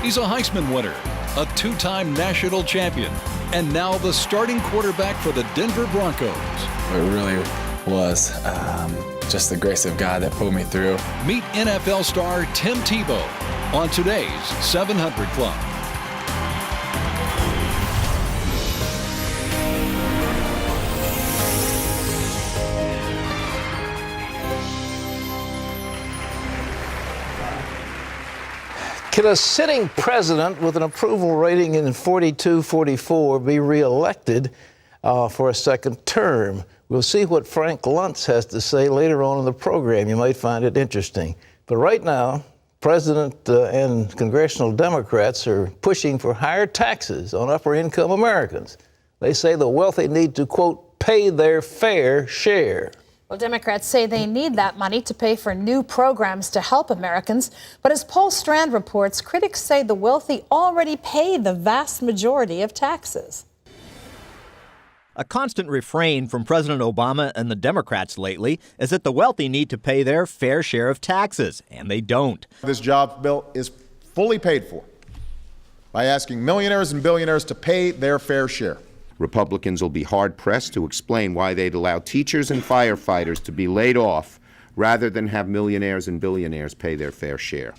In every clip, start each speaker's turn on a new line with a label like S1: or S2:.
S1: He's a Heisman winner, a two-time national champion, and now the starting quarterback for the Denver Broncos.
S2: It really was just the grace of God that pulled me through.
S1: Meet NFL star Tim Tebow on today's 700 Club.
S3: Can a sitting president with an approval rating in 42-44 be reelected for a second term? We'll see what Frank Luntz has to say later on in the program. You might find it interesting. But right now, President and congressional Democrats are pushing for higher taxes on upper-income Americans. They say the wealthy need to, quote, pay their fair share.
S4: Well, Democrats say they need that money to pay for new programs to help Americans. But as Paul Strand reports, critics say the wealthy already pay the vast majority of taxes.
S5: A constant refrain from President Obama and the Democrats lately is that the wealthy need to pay their fair share of taxes, and they don't.
S6: This jobs bill is fully paid for by asking millionaires and billionaires to pay their fair share.
S7: Republicans will be hard-pressed to explain why they'd allow teachers and firefighters to be laid off rather than have millionaires and billionaires pay their fair share.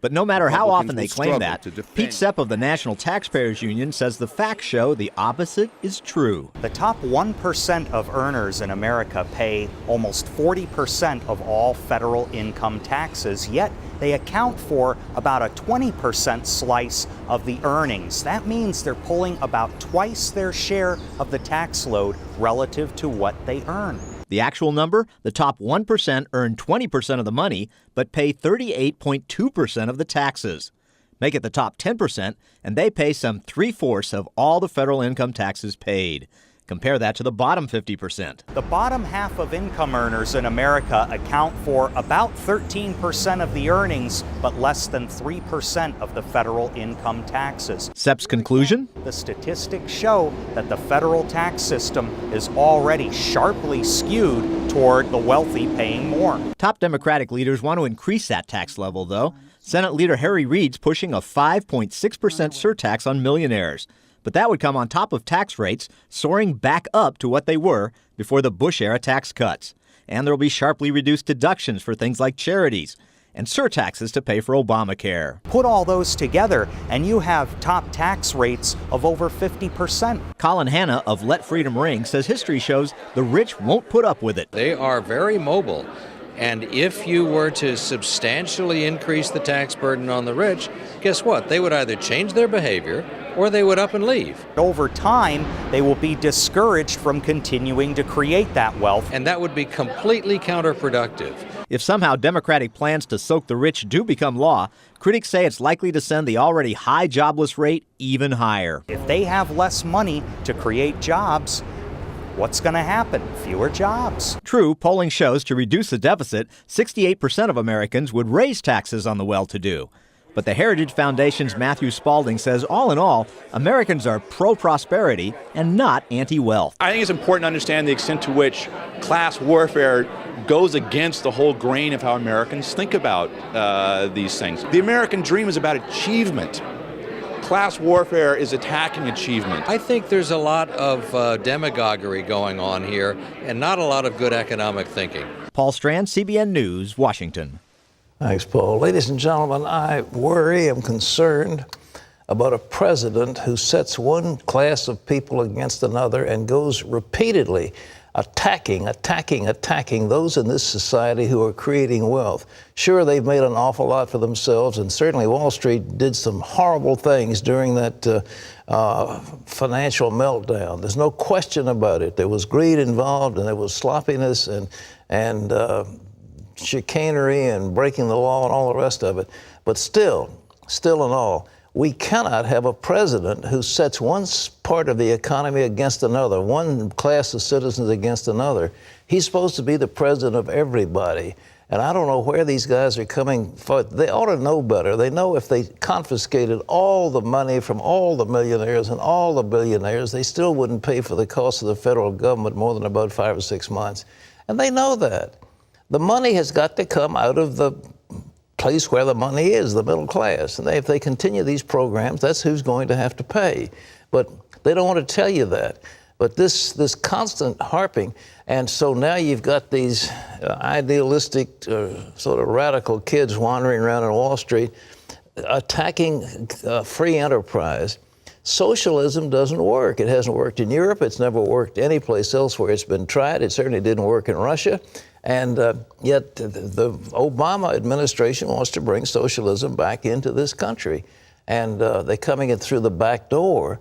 S5: But no matter how often they claim that, Pete Sepp of the National Taxpayers Union says the facts show the opposite is true.
S8: The top 1% of earners in America pay almost 40% of all federal income taxes, yet they account for about a 20% slice of the earnings. That means they're pulling about twice their share of the tax load relative to what they earn.
S5: The actual number, the top 1% earn 20% of the money, but pay 38.2% of the taxes. Make it the top 10%, and they pay some 3/4 of all the federal income taxes paid. Compare that to the bottom 50%.
S8: The bottom half of income earners in America account for about 13% of the earnings, but less than 3% of the federal income taxes.
S5: Sepp's conclusion?
S8: The statistics show that the federal tax system is already sharply skewed toward the wealthy paying more.
S5: Top Democratic leaders want to increase that tax level, though. Senate Leader Harry Reid's pushing a 5.6% surtax on millionaires. But that would come on top of tax rates soaring back up to what they were before the Bush-era tax cuts. And there will be sharply reduced deductions for things like charities and surtaxes to pay for Obamacare.
S8: Put all those together, and you have top tax rates of over 50%.
S5: Colin Hanna of Let Freedom Ring says history shows the rich won't put up with it.
S9: They are very mobile. And if you were to substantially increase the tax burden on the rich, guess what? They would either change their behavior or they would up and leave.
S8: Over time, they will be discouraged from continuing to create that wealth.
S9: And that would be completely counterproductive.
S5: If somehow Democratic plans to soak the rich do become law, critics say it's likely to send the already high jobless rate even higher.
S8: If they have less money to create jobs, what's going to happen? Fewer jobs.
S5: True, polling shows to reduce the deficit, 68% of Americans would raise taxes on the well-to-do. But the Heritage Foundation's Matthew Spalding says, all in all, Americans are pro-prosperity and not anti-wealth.
S10: I think it's important to understand the extent to which class warfare goes against the whole grain of how Americans think about these things. The American dream is about achievement. Class warfare is attacking achievement.
S9: I think there's a lot of demagoguery going on here and not a lot of good economic thinking.
S5: Paul Strand, CBN News, Washington.
S3: Thanks, Paul. Ladies and gentlemen, I am concerned about a president who sets one class of people against another and goes repeatedly attacking those in this society who are creating wealth. Sure, they've made an awful lot for themselves, and certainly Wall Street did some horrible things during that financial meltdown. There's no question about it. There was greed involved, and there was sloppiness and chicanery and breaking the law and all the rest of it. But still in all, we cannot have a president who sets one part of the economy against another, one class of citizens against another. He's supposed to be the president of everybody. And I don't know where these guys are coming from. They ought to know better. They know if they confiscated all the money from all the millionaires and all the billionaires, they still wouldn't pay for the cost of the federal government more than about 5 or 6 months. And they know that. The money has got to come out of the place where the money is, the middle class. And if they continue these programs, that's who's going to have to pay. But they don't want to tell you that. But this constant harping, and so now you've got these idealistic, sort of radical kids wandering around on Wall Street attacking free enterprise. Socialism doesn't work. It hasn't worked in Europe. It's never worked anyplace else where it's been tried. It certainly didn't work in Russia. And yet the Obama administration wants to bring socialism back into this country. And they're coming in through the back door.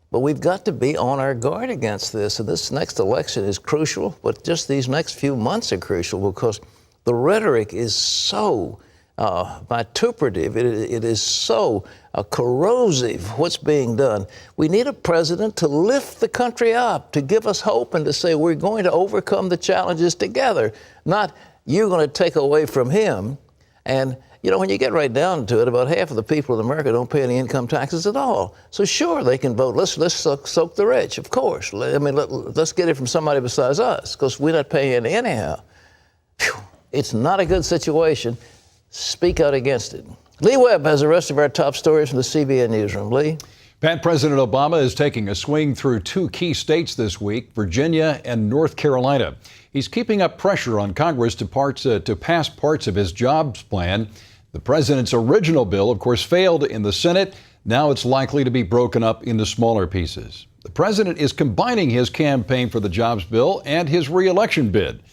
S3: But we've got to be on our guard against this. And this next election is crucial, but just these next few months are crucial because the rhetoric is so vituperative. It is so corrosive, what's being done. We need a president to lift the country up, to give us hope and to say we're going to overcome the challenges together, not you're going to take away from him. And you know, when you get right down to it, about half of the people in America don't pay any income taxes at all. So sure, they can vote. Let's soak the rich, of course. I mean, let's get it from somebody besides us, because we're not paying any anyhow. Phew. It's not a good situation. Speak out against it. Lee Webb has the rest of our top stories from the CBN Newsroom. Lee?
S1: Pat, President Obama is taking a swing through two key states this week, Virginia and North Carolina. He's keeping up pressure on Congress to pass parts of his jobs plan. The president's original bill, of course, failed in the Senate. Now it's likely to be broken up into smaller pieces. The president is combining his campaign for the jobs bill and his re-election bid.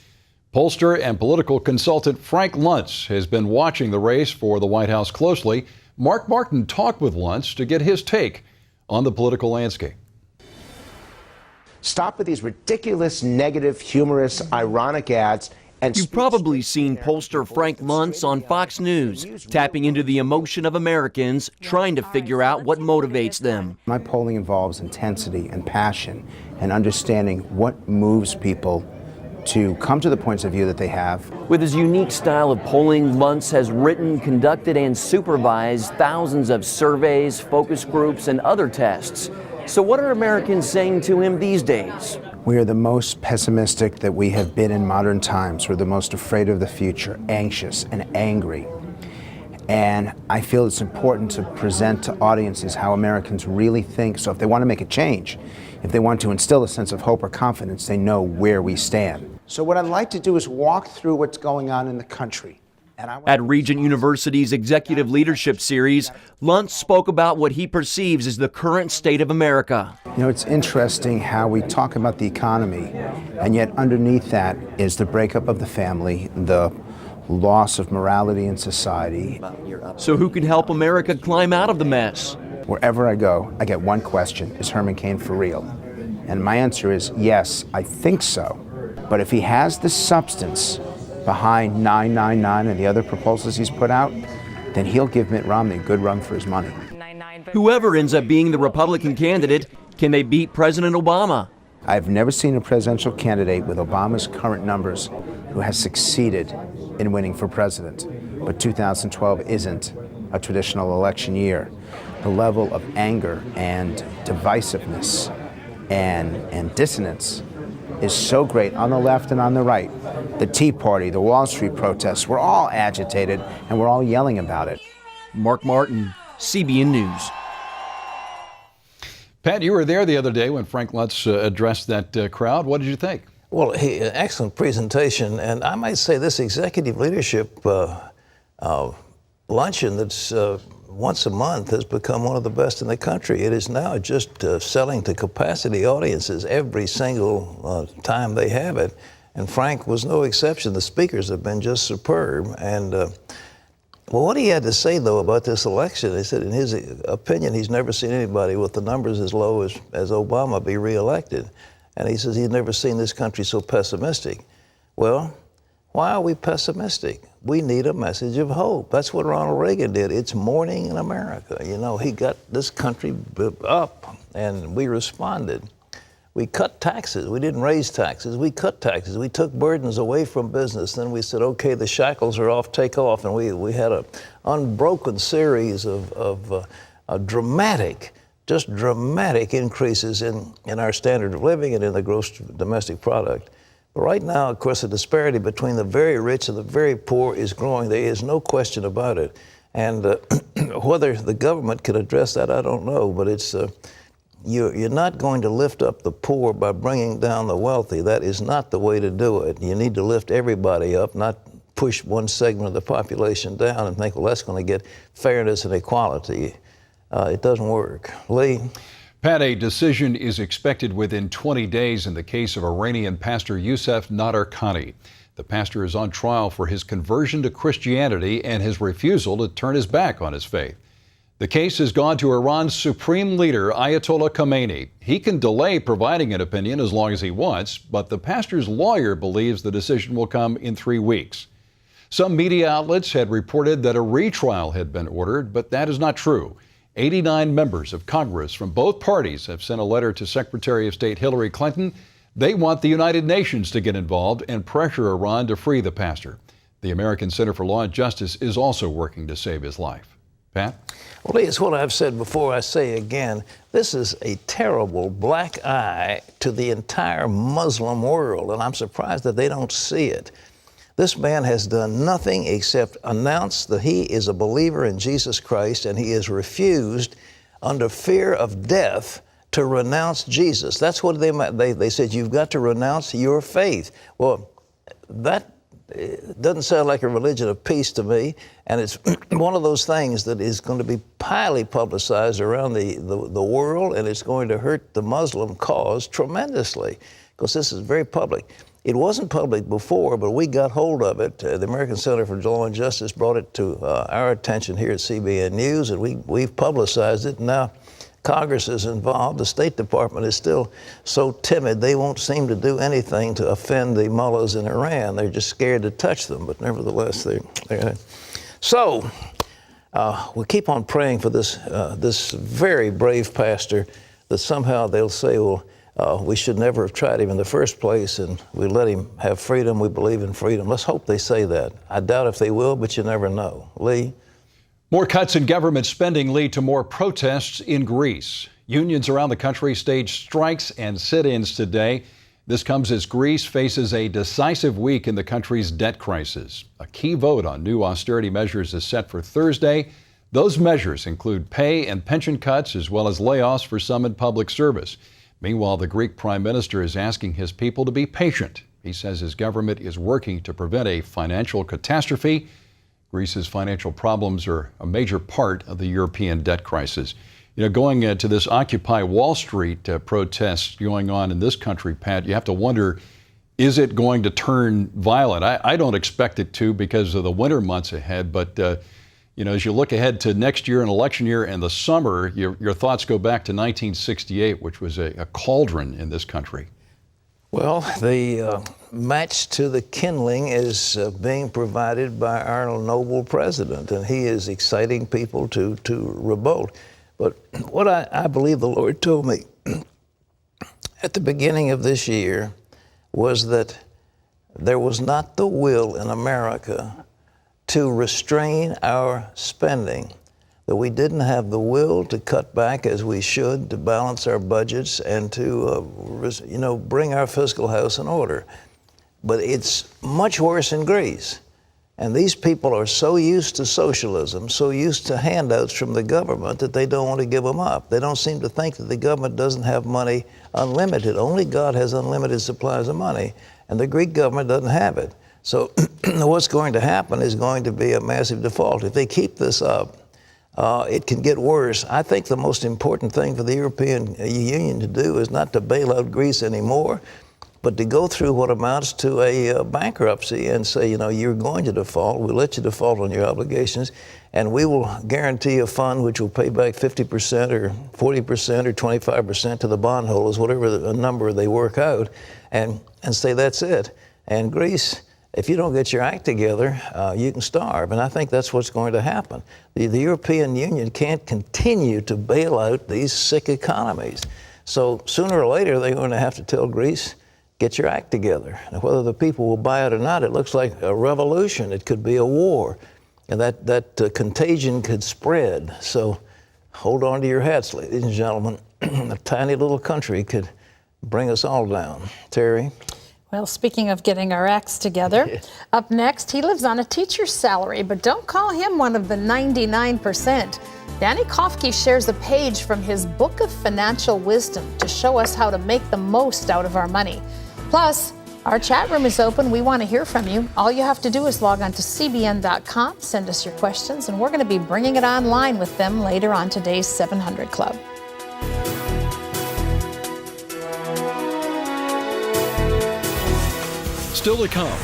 S1: Pollster and political consultant Frank Luntz has been watching the race for the White House closely. Mark Martin talked with Luntz to get his take on the political landscape.
S11: Stop with these ridiculous, negative, humorous, ironic ads. And
S12: you've probably seen pollster Frank Luntz on Fox News, tapping into the emotion of Americans, trying to figure out what motivates them.
S11: My polling involves intensity and passion and understanding what moves people to come to the points of view that they have.
S12: With his unique style of polling, Luntz has written, conducted, and supervised thousands of surveys, focus groups, and other tests. So what are Americans saying to him these days?
S11: We are the most pessimistic that we have been in modern times. We're the most afraid of the future, anxious and angry. And I feel it's important to present to audiences how Americans really think. So if they want to make a change, if they want to instill a sense of hope or confidence, they know where we stand. So what I'd like to do is walk through what's going on in the country.
S12: At Regent University's Executive Leadership Series, Luntz spoke about what he perceives as the current state of America.
S11: You know, it's interesting how we talk about the economy, and yet underneath that is the breakup of the family, the loss of morality in society.
S12: So who can help America climb out of the mess?
S11: Wherever I go, I get one question: is Herman Cain for real? And my answer is yes, I think so. But if he has the substance behind 999 and the other proposals he's put out, then he'll give Mitt Romney a good run for his money.
S12: Whoever ends up being the Republican candidate, can they beat President Obama?
S11: I've never seen a presidential candidate with Obama's current numbers who has succeeded in winning for president. But 2012 isn't a traditional election year. The level of anger and divisiveness and dissonance is so great on the left and on the right. The Tea Party, the Wall Street protests, we're all agitated and we're all yelling about it.
S12: Mark Martin, CBN News.
S1: Pat, you were there the other day when Frank Luntz addressed that crowd. What did you think?
S3: Well, excellent presentation. And I might say this executive leadership luncheon that's once a month has become one of the best in the country. It is now just selling to capacity audiences every single time they have it. And Frank was no exception. The speakers have been just superb. And well, what he had to say, though, about this election, he said in his opinion, he's never seen anybody with the numbers as low as Obama be reelected. And he says he's never seen this country so pessimistic. Well, why are we pessimistic? We need a message of hope. That's what Ronald Reagan did. It's morning in America. You know, he got this country up, and we responded. We cut taxes. We didn't raise taxes. We cut taxes. We took burdens away from business. Then we said, okay, the shackles are off, take off. And we had an unbroken series of dramatic increases in our standard of living and in the gross domestic product. But right now, of course, the disparity between the very rich and the very poor is growing. There is no question about it. And whether the government can address that, I don't know. But it's you're not going to lift up the poor by bringing down the wealthy. That is not the way to do it. You need to lift everybody up, not push one segment of the population down and think, well, that's going to get fairness and equality. It doesn't work. Lee?
S1: Pat, a decision is expected within 20 days in the case of Iranian pastor Youssef Nadarkhani. The pastor is on trial for his conversion to Christianity and his refusal to turn his back on his faith. The case has gone to Iran's supreme leader, Ayatollah Khamenei. He can delay providing an opinion as long as he wants, but the pastor's lawyer believes the decision will come in 3 weeks. Some media outlets had reported that a retrial had been ordered, but that is not true. 89 members of Congress from both parties have sent a letter to Secretary of State Hillary Clinton. They want the United Nations to get involved and pressure Iran to free the pastor. The American Center for Law and Justice is also working to save his life. Pat?
S3: Well, Lee, it's what I've said before, I say again. This is a terrible black eye to the entire Muslim world, and I'm surprised that they don't see it. This man has done nothing except announce that he is a believer in Jesus Christ, and he has refused, under fear of death, to renounce Jesus. That's what they said, you've got to renounce your faith. Well, that doesn't sound like a religion of peace to me, and it's one of those things that is going to be highly publicized around the world, and it's going to hurt the Muslim cause tremendously, because this is very public. It wasn't public before, but we got hold of it. The American Center for Law and Justice brought it to our attention here at CBN News, and we've publicized it. Now Congress is involved. The State Department is still so timid, they won't seem to do anything to offend the mullahs in Iran. They're just scared to touch them, but nevertheless, they're so we keep on praying for this very brave pastor, that somehow they'll say, well, we should never have tried him in the first place, and we let him have freedom. We believe in freedom. Let's hope they say that. I doubt if they will, but you never know. Lee?
S1: More cuts in government spending lead to more protests in Greece. Unions around the country staged strikes and sit-ins today. This comes as Greece faces a decisive week in the country's debt crisis. A key vote on new austerity measures is set for Thursday. Those measures include pay and pension cuts, as well as layoffs for some in public service. Meanwhile, the Greek prime minister is asking his people to be patient. He says his government is working to prevent a financial catastrophe. Greece's financial problems are a major part of the European debt crisis. You know, going to this Occupy Wall Street protest going on in this country, Pat, you have to wonder, is it going to turn violent? I don't expect it to because of the winter months ahead, but you know, as you look ahead to next year, an election year, and the summer, your thoughts go back to 1968, which was a cauldron in this country.
S3: Well, the match to the kindling is being provided by our noble president, and he is exciting people to revolt. But what I believe the Lord told me at the beginning of this year was that there was not the will in America to restrain our spending, that we didn't have the will to cut back as we should, to balance our budgets and to bring our fiscal house in order. But it's much worse in Greece. And these people are so used to socialism, so used to handouts from the government, that they don't want to give them up. They don't seem to think that the government doesn't have money unlimited. Only God has unlimited supplies of money, and the Greek government doesn't have it. So what's going to happen is going to be a massive default. If they keep this up, it can get worse. I think the most important thing for the European Union to do is not to bail out Greece anymore, but to go through what amounts to a bankruptcy and say, you know, you're going to default. We'll let you default on your obligations, and we will guarantee a fund which will pay back 50% or 40% or 25% to the bondholders, whatever the number they work out, and say that's it. And Greece, if you don't get your act together, you can starve. And I think that's what's going to happen. The European Union can't continue to bail out these sick economies. So sooner or later, they're going to have to tell Greece, get your act together. Now, whether the people will buy it or not, it looks like a revolution. It could be a war. And that contagion could spread. So hold on to your hats, ladies and gentlemen. A tiny little country could bring us all down. Terry?
S4: Well, speaking of getting our acts together, up next, he lives on a teacher's salary, but don't call him one of the 99%. Danny Kofke shares a page from his Book of Financial Wisdom to show us how to make the most out of our money. Plus, our chat room is open. We want to hear from you. All you have to do is log on to cbn.com, send us your questions, and we're going to be bringing it online with them later on today's 700 Club.
S1: Still to come,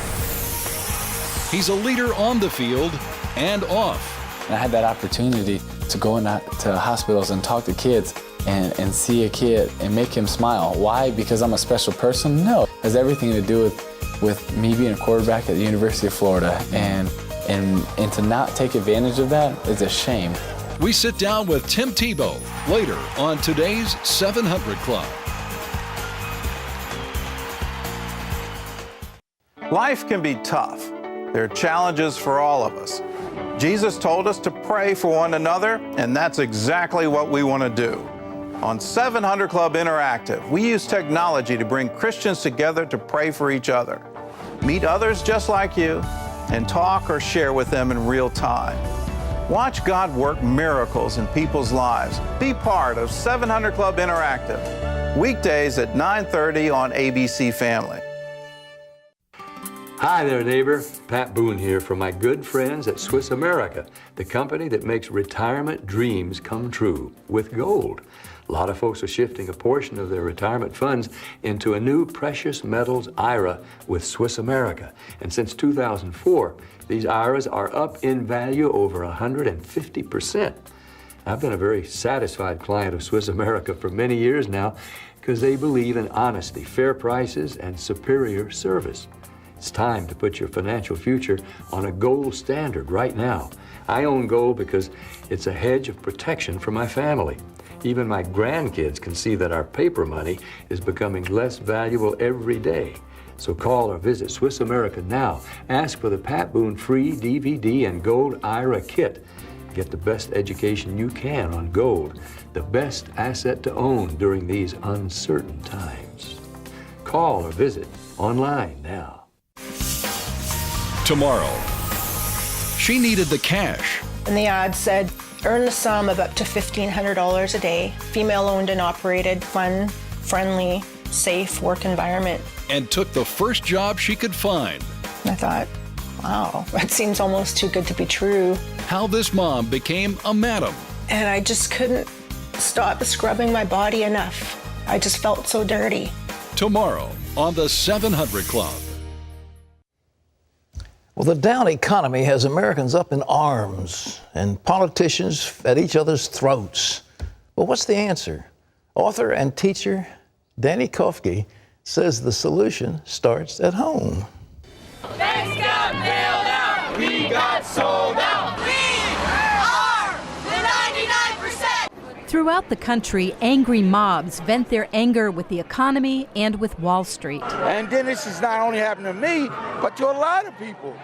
S1: he's a leader on the field and off.
S2: And I had that opportunity to go into hospitals and talk to kids and see a kid and make him smile. Why? Because I'm a special person? No. It has everything to do with me being a quarterback at the University of Florida. And to not take advantage of that is a shame.
S1: We sit down with Tim Tebow later on today's 700 Club.
S13: Life can be tough. There are challenges for all of us. Jesus told us to pray for one another, and that's exactly what we want to do. On 700 Club Interactive, we use technology to bring Christians together to pray for each other. Meet others just like you and talk or share with them in real time. Watch God work miracles in people's lives. Be part of 700 Club Interactive. Weekdays at 9:30 on ABC Family.
S14: Hi there, neighbor. Pat Boone here from my good friends at Swiss America, the company that makes retirement dreams come true with gold. A lot of folks are shifting a portion of their retirement funds into a new precious metals IRA with Swiss America. And since 2004, these IRAs are up in value over 150%. I've been a very satisfied client of Swiss America for many years now because they believe in honesty, fair prices, and superior service. It's time to put your financial future on a gold standard right now. I own gold because it's a hedge of protection for my family. Even my grandkids can see that our paper money is becoming less valuable every day. So call or visit Swiss America now. Ask for the Pat Boone free DVD and gold IRA kit. Get the best education you can on gold, the best asset to own during these uncertain times. Call or visit online now.
S1: Tomorrow, she needed the cash.
S15: And the ad said, earn the sum of up to $1,500 a day, female-owned and operated, fun, friendly, safe work environment.
S1: And took the first job she could find.
S15: I thought, wow, that seems almost too good to be true.
S1: How this mom became a madam.
S15: And I just couldn't stop scrubbing my body enough. I just felt so dirty.
S1: Tomorrow on the 700 Club.
S3: Well, the down economy has Americans up in arms and politicians at each other's throats. But what's the answer? Author and teacher Danny Kofke says the solution starts at home.
S16: Banks got bailed out. We got sold out. We are the 99%.
S17: Throughout the country, angry mobs vent their anger with the economy and with Wall Street.
S18: And then this is not only happening to me, but to a lot of people.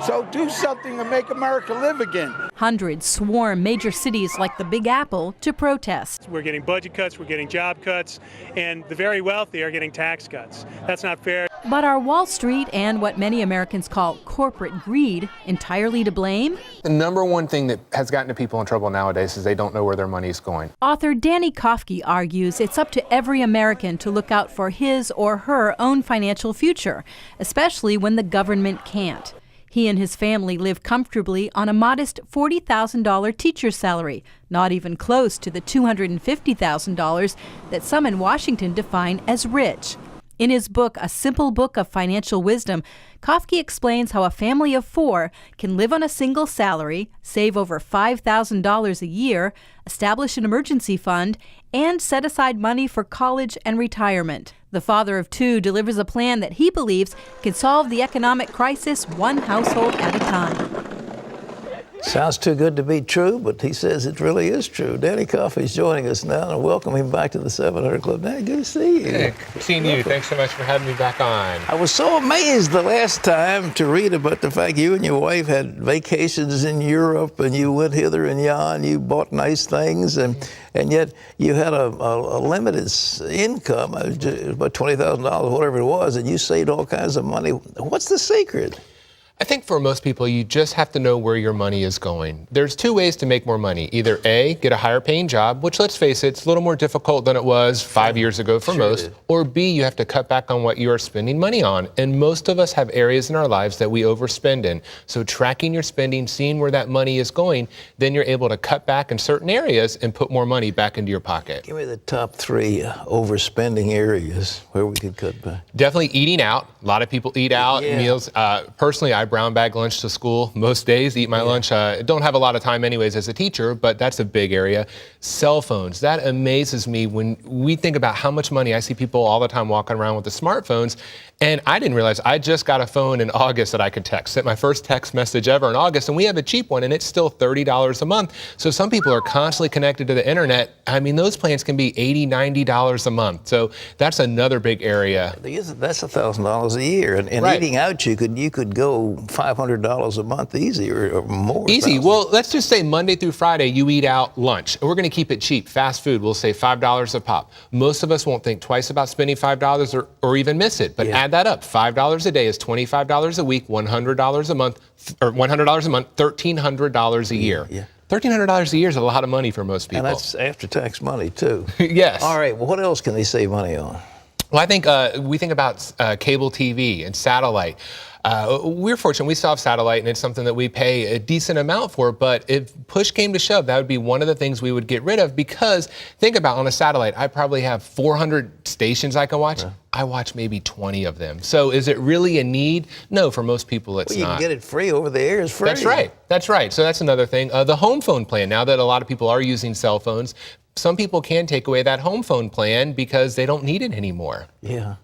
S18: So do something to make America live again.
S17: Hundreds swarm major cities like the Big Apple to protest.
S19: We're getting budget cuts, we're getting job cuts, and the very wealthy are getting tax cuts. That's not fair.
S17: But are Wall Street and what many Americans call corporate greed entirely to blame?
S20: The number one thing that has gotten people in trouble nowadays is they don't know where their money is going.
S17: Author Danny Kofke argues it's up to every American to look out for his or her own financial future, especially when the government can't. He and his family live comfortably on a modest $40,000 teacher's salary, not even close to the $250,000 that some in Washington define as rich. In his book, A Simple Book of Financial Wisdom, Kofke explains how a family of four can live on a single salary, save over $5,000 a year, establish an emergency fund, and set aside money for college and retirement. The father of two delivers a plan that he believes can solve the economic crisis one household at a time.
S3: Sounds too good to be true, but he says it really is true. Danny Coffey's joining us now, and welcome him back to the 700 Club. Danny, good to see you.
S20: Hey, seeing you. Thanks so much for having me back on.
S3: I was so amazed the last time to read about the fact you and your wife had vacations in Europe, and you went hither and yon, you bought nice things, and yet you had a limited income, about $20,000, whatever it was, and you saved all kinds of money. What's the secret?
S20: I think for most people, you just have to know where your money is going. There's two ways to make more money. Either A, get a higher paying job, which let's face it, it's a little more difficult than it was 5 years ago for most. Or B, you have to cut back on what you are spending money on. And most of us have areas in our lives that we overspend in. So tracking your spending, seeing where that money is going, then you're able to cut back in certain areas and put more money back into your pocket.
S3: Give me the top 3 overspending areas where we could cut back.
S20: Definitely eating out. A lot of people eat out meals. Personally, I brown bag lunch to school most days, eat my lunch. Don't have a lot of time anyways as a teacher, but that's a big area. Cell phones, that amazes me when we think about how much money I see people all the time walking around with the smartphones. And I didn't realize I just got a phone in August that I could text. Sent my first text message ever in August, and we have a cheap one, and it's still $30 a month. So some people are constantly connected to the internet. I mean, those plans can be $80, $90 a month. So that's another big area.
S3: That's $1,000 a year, and eating out, you could go $500 a month easy or more.
S20: Easy. Well, let's just say Monday through Friday you eat out lunch. We're going to keep it cheap. Fast food, we'll say $5 a pop. Most of us won't think twice about spending $5 or even miss it. But add that up. $5 a day is $25 a week, $100 a month, or $100 a month, $1,300 a year. $1,300 a year is a lot of money for most people.
S3: And that's after-tax money, too.
S20: Yes.
S3: All right, well, what else can they save money on?
S20: Well, I think we think about cable TV and satellite. We're fortunate. We still have satellite, and it's something that we pay a decent amount for. But if push came to shove, that would be one of the things we would get rid of, because think about, on a satellite, I probably have 400 stations I can watch. Yeah. I watch maybe 20 of them. So is it really a need? No, for most people it's not.
S3: You can get it free over the air. It's free.
S20: That's right. That's right. So that's another thing. The home phone plan, now that a lot of people are using cell phones, some people can take away that home phone plan because they don't need it anymore.
S3: Yeah.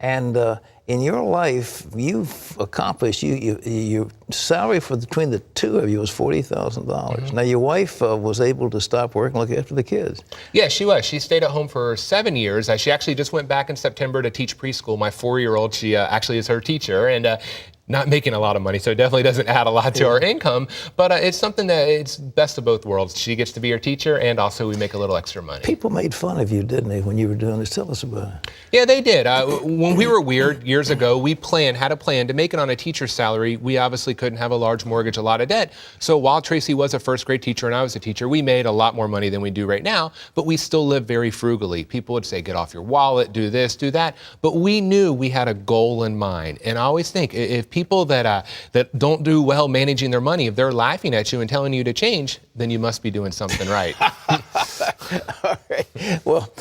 S3: And in your life, you've accomplished, your salary for between the two of you was $40,000. Mm-hmm. Now, your wife was able to stop work and look after the kids.
S20: Yeah, she was. She stayed at home for 7 years. She actually just went back in September to teach preschool. My 4-year-old, she actually is her teacher. And not making a lot of money, so it definitely doesn't add a lot to our income, but it's something that it's best of both worlds. She gets to be our teacher, and also we make a little extra money.
S3: People made fun of you, didn't they, when you were doing this? Tell us about it.
S20: Yeah, they did. When we were weird years ago, we had a plan to make it on a teacher's salary. We obviously couldn't have a large mortgage, a lot of debt. So while Tracy was a first grade teacher and I was a teacher, we made a lot more money than we do right now, but we still live very frugally. People would say, get off your wallet, do this, do that. But we knew we had a goal in mind. And I always think if people that don't do well managing their money, if they're laughing at you and telling you to change, then you must be doing something right.
S3: All right. Well,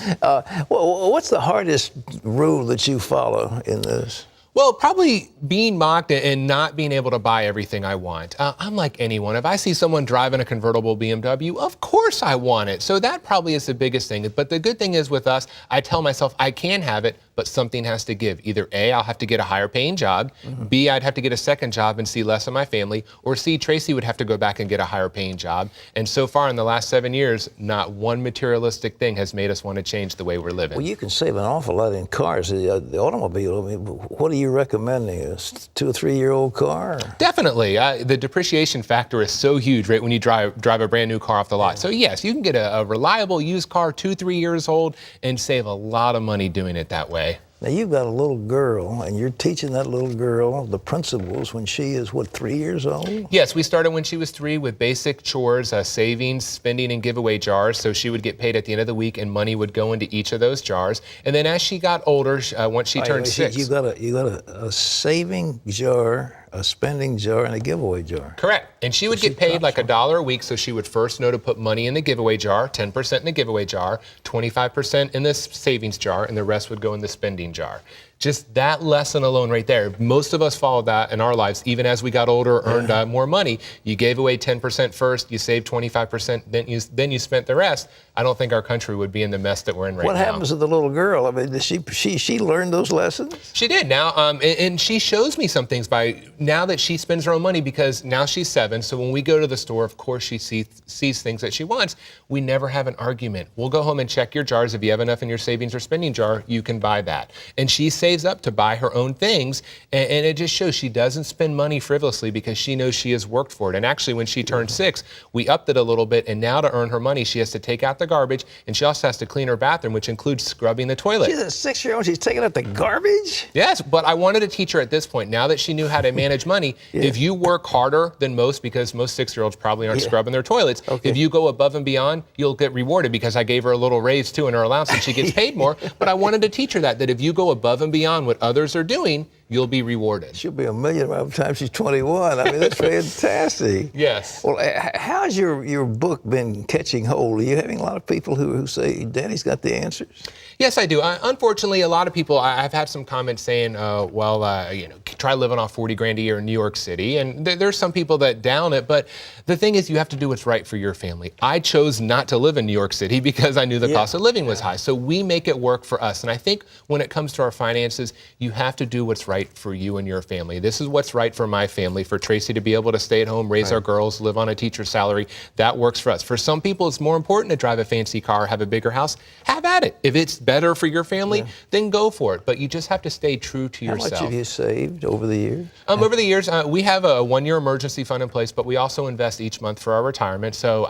S3: what's the hardest rule that you follow in this?
S20: Well, probably being mocked and not being able to buy everything I want. I'm like anyone. If I see someone driving a convertible BMW, of course I want it. So that probably is the biggest thing. But the good thing is with us, I tell myself I can have it, but something has to give. Either A, I'll have to get a higher paying job. Mm-hmm. B, I'd have to get a second job and see less of my family. Or C, Tracy would have to go back and get a higher paying job. And so far in the last 7 years, not one materialistic thing has made us want to change the way we're living.
S3: Well, you can save an awful lot in cars. The automobile, I mean, what are you recommending? A 2 or 3 year old car?
S20: Definitely. The depreciation factor is so huge, right, when you drive a brand new car off the lot. Yeah. So yes, you can get a reliable used car, 2, 3 years old, and save a lot of money doing it that way.
S3: Now, you've got a little girl, and you're teaching that little girl the principles when she is, 3 years old?
S20: Yes, we started when she was 3 with basic chores, savings, spending, and giveaway jars. So she would get paid at the end of the week, and money would go into each of those jars. And then as she got older, once she turned 6.
S3: You got a saving jar, a spending jar, and a giveaway jar.
S20: Correct. And she would get paid like $1 a week, so she would first know to put money in the giveaway jar, 10% in the giveaway jar, 25% in the savings jar, and the rest would go in the spending jar. Just that lesson alone right there. Most of us followed that in our lives, even as we got older, earned more money. You gave away 10% first, you saved 25%, then you spent the rest. I don't think our country would be in the mess that we're in right now.
S3: What happens to the little girl? I mean, did she learn those lessons?
S20: She did now, and she shows me some things by now that she spends her own money, because now she's 7. So when we go to the store, of course she sees things that she wants. We never have an argument. We'll go home and check your jars. If you have enough in your savings or spending jar, you can buy that. And she saves up to buy her own things, and it just shows she doesn't spend money frivolously because she knows she has worked for it. And actually, when she turned 6, we upped it a little bit, and now to earn her money, she has to take out the garbage, and she also has to clean her bathroom, which includes scrubbing the toilet.
S3: She's a 6-year-old, she's taking out the garbage?
S20: Yes, but I wanted to teach her at this point, now that she knew how to manage money, if you work harder than most, because most 6-year-olds probably aren't scrubbing their toilets, if you go above and beyond, you'll get rewarded, because I gave her a little raise too in her allowance and she gets paid more. But I wanted to teach her that if you go above and beyond what others are doing, you'll be rewarded.
S3: She'll be a millionaire by the time she's 21. I mean, that's fantastic.
S20: Yes.
S3: Well, how's your book been catching hold? Are you having a lot of people who say, Danny's got the answers?
S20: Yes, I do. Unfortunately, a lot of people, I've had some comments saying, try living off 40 grand a year in New York City. And there's some people that down it. But the thing is, you have to do what's right for your family. I chose not to live in New York City because I knew the cost of living was high. So we make it work for us. And I think when it comes to our finances, you have to do what's right for you and your family. This is what's right for my family, for Tracy to be able to stay at home, raise our girls, live on a teacher's salary. That works for us. For some people, it's more important to drive a fancy car, have a bigger house. Have at it. If it's better for your family, then go for it. But you just have to stay true to yourself.
S3: How much have you saved over the years?
S20: Over the years, we have a 1-year emergency fund in place, but we also invest each month for our retirement. So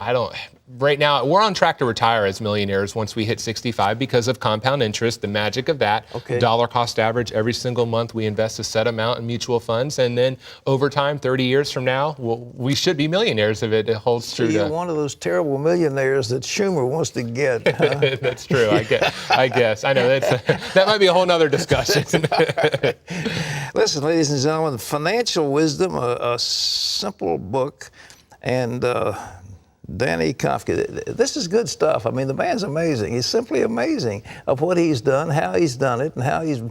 S20: right now, we're on track to retire as millionaires once we hit 65 because of compound interest, the magic of that. Dollar cost average, every single month we invest a set amount in mutual funds. And then over time, 30 years from now, we should be millionaires if it holds true.
S3: You're one of those terrible millionaires that Schumer wants to get. Huh?
S20: That's true, I guess. I know, that might be a whole nother discussion.
S3: Listen, ladies and gentlemen, Financial Wisdom, a simple book. And Danny Kofke, this is good stuff. I mean, the man's amazing. He's simply amazing of what he's done, how he's done it, and how he's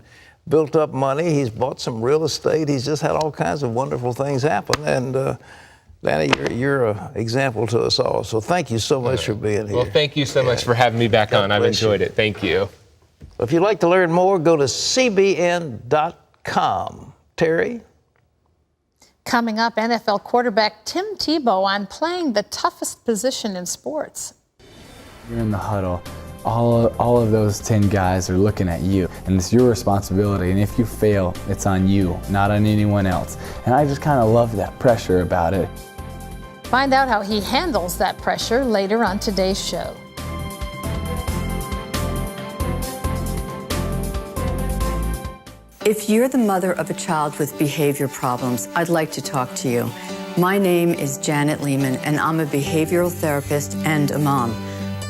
S3: built up money. He's bought some real estate. He's just had all kinds of wonderful things happen. And Danny, you're an example to us all. So thank you so much for being here.
S20: Well, thank you so much for having me back on. I've enjoyed it. Thank you.
S3: If you'd like to learn more, go to cbn.com. Terry?
S4: Coming up, NFL quarterback Tim Tebow on playing the toughest position in sports.
S2: You're in the huddle. All of those 10 guys are looking at you, and it's your responsibility. And if you fail, it's on you, not on anyone else. And I just kind of love that pressure about it.
S4: Find out how he handles that pressure later on today's show.
S21: If you're the mother of a child with behavior problems, I'd like to talk to you. My name is Janet Lehman, and I'm a behavioral therapist and a mom.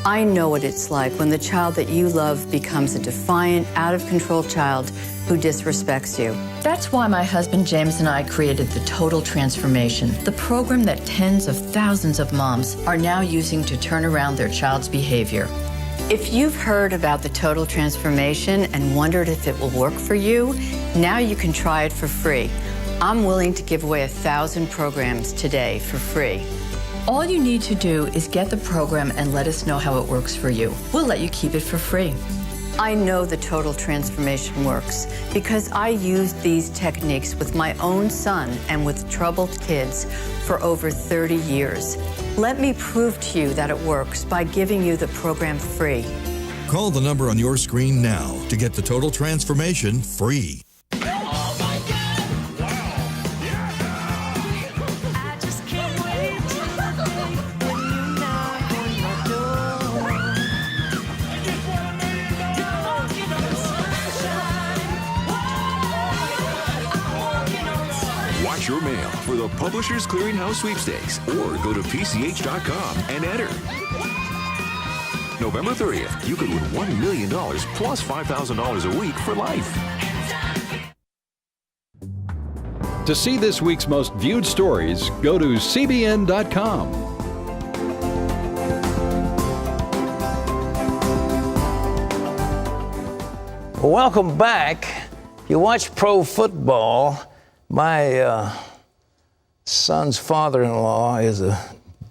S21: I know what it's like when the child that you love becomes a defiant, out-of-control child who disrespects you. That's why my husband James and I created the Total Transformation, the program that tens of thousands of moms are now using to turn around their child's behavior. If you've heard about the Total Transformation and wondered if it will work for you, now you can try it for free. I'm willing to give away 1,000 programs today for free. All you need to do is get the program and let us know how it works for you. We'll let you keep it for free. I know the Total Transformation works because I used these techniques with my own son and with troubled kids for over 30 years. Let me prove to you that it works by giving you the program free.
S22: Call the number on your screen now to get the Total Transformation free.
S23: Watch your mail for the Publishers Clearinghouse Sweepstakes or go to PCH.com and enter. November 30th, you could win $1 million plus $5,000 a week for life.
S1: To see this week's most viewed stories, go to cbn.com.
S3: Welcome back. You watch pro football. My son's father-in-law is a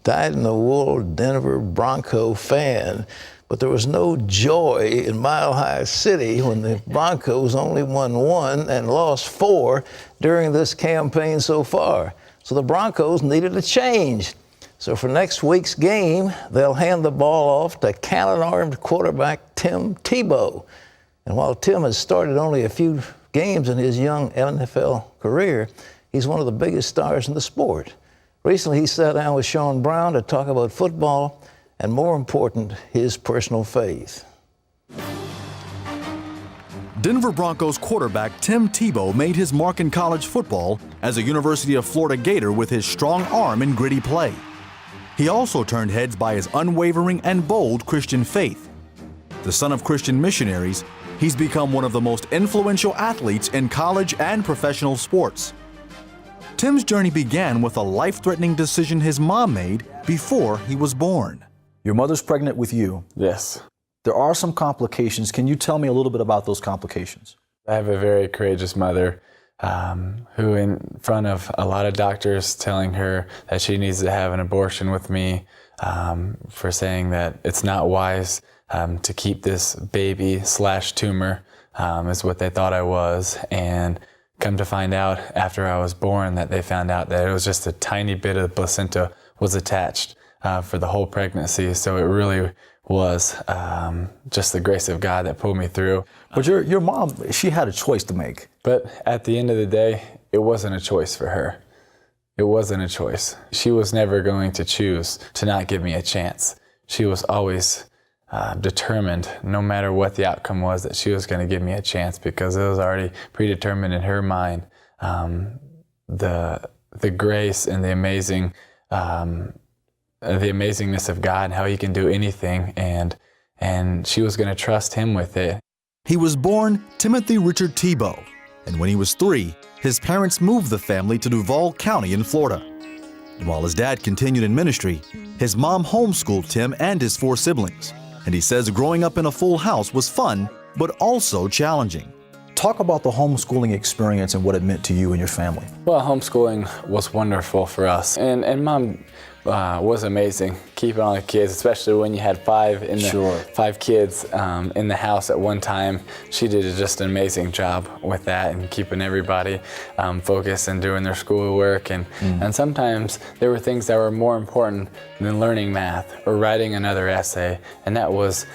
S3: dyed-in-the-wool Denver Bronco fan, but there was no joy in Mile High City when the Broncos only won 1 and lost 4 during this campaign so far. So the Broncos needed a change. So for next week's game, they'll hand the ball off to cannon-armed quarterback Tim Tebow. And while Tim has started only a few games in his young NFL career, he's one of the biggest stars in the sport. Recently, he sat down with Sean Brown to talk about football and, more important, his personal faith.
S6: Denver Broncos quarterback Tim Tebow made his mark in college football as a University of Florida Gator with his strong arm and gritty play. He also turned heads by his unwavering and bold Christian faith. The son of Christian missionaries, he's become one of the most influential athletes in college and professional sports. Tim's journey began with a life-threatening decision his mom made before he was born.
S7: Your mother's pregnant with you.
S2: Yes.
S7: There are some complications. Can you tell me a little bit about those complications?
S2: I have a very courageous mother who, in front of a lot of doctors telling her that she needs to have an abortion with me, for saying that it's not wise to keep this baby/tumor, is what they thought I was. And come to find out after I was born that they found out that it was just a tiny bit of the placenta was attached for the whole pregnancy. So it really was just the grace of God that pulled me through.
S7: But your mom, she had a choice to make.
S2: But at the end of the day, it wasn't a choice for her. It wasn't a choice. She was never going to choose to not give me a chance. She was always determined, no matter what the outcome was, that she was going to give me a chance, because it was already predetermined in her mind. The grace and the amazingness of God and how He can do anything, and she was going to trust Him with it.
S6: He was born Timothy Richard Tebow, and when he was 3, his parents moved the family to Duval County in Florida. And while his dad continued in ministry, his mom homeschooled Tim and his 4 siblings. And he says growing up in a full house was fun, but also challenging.
S7: Talk about the homeschooling experience and what it meant to you and your family.
S2: Well, homeschooling was wonderful for us. And Mom was amazing, keeping all the kids, especially when you had 5 kids in the house at one time. She did just an amazing job with that and keeping everybody focused and doing their schoolwork. And sometimes there were things that were more important than learning math or writing another essay, and that was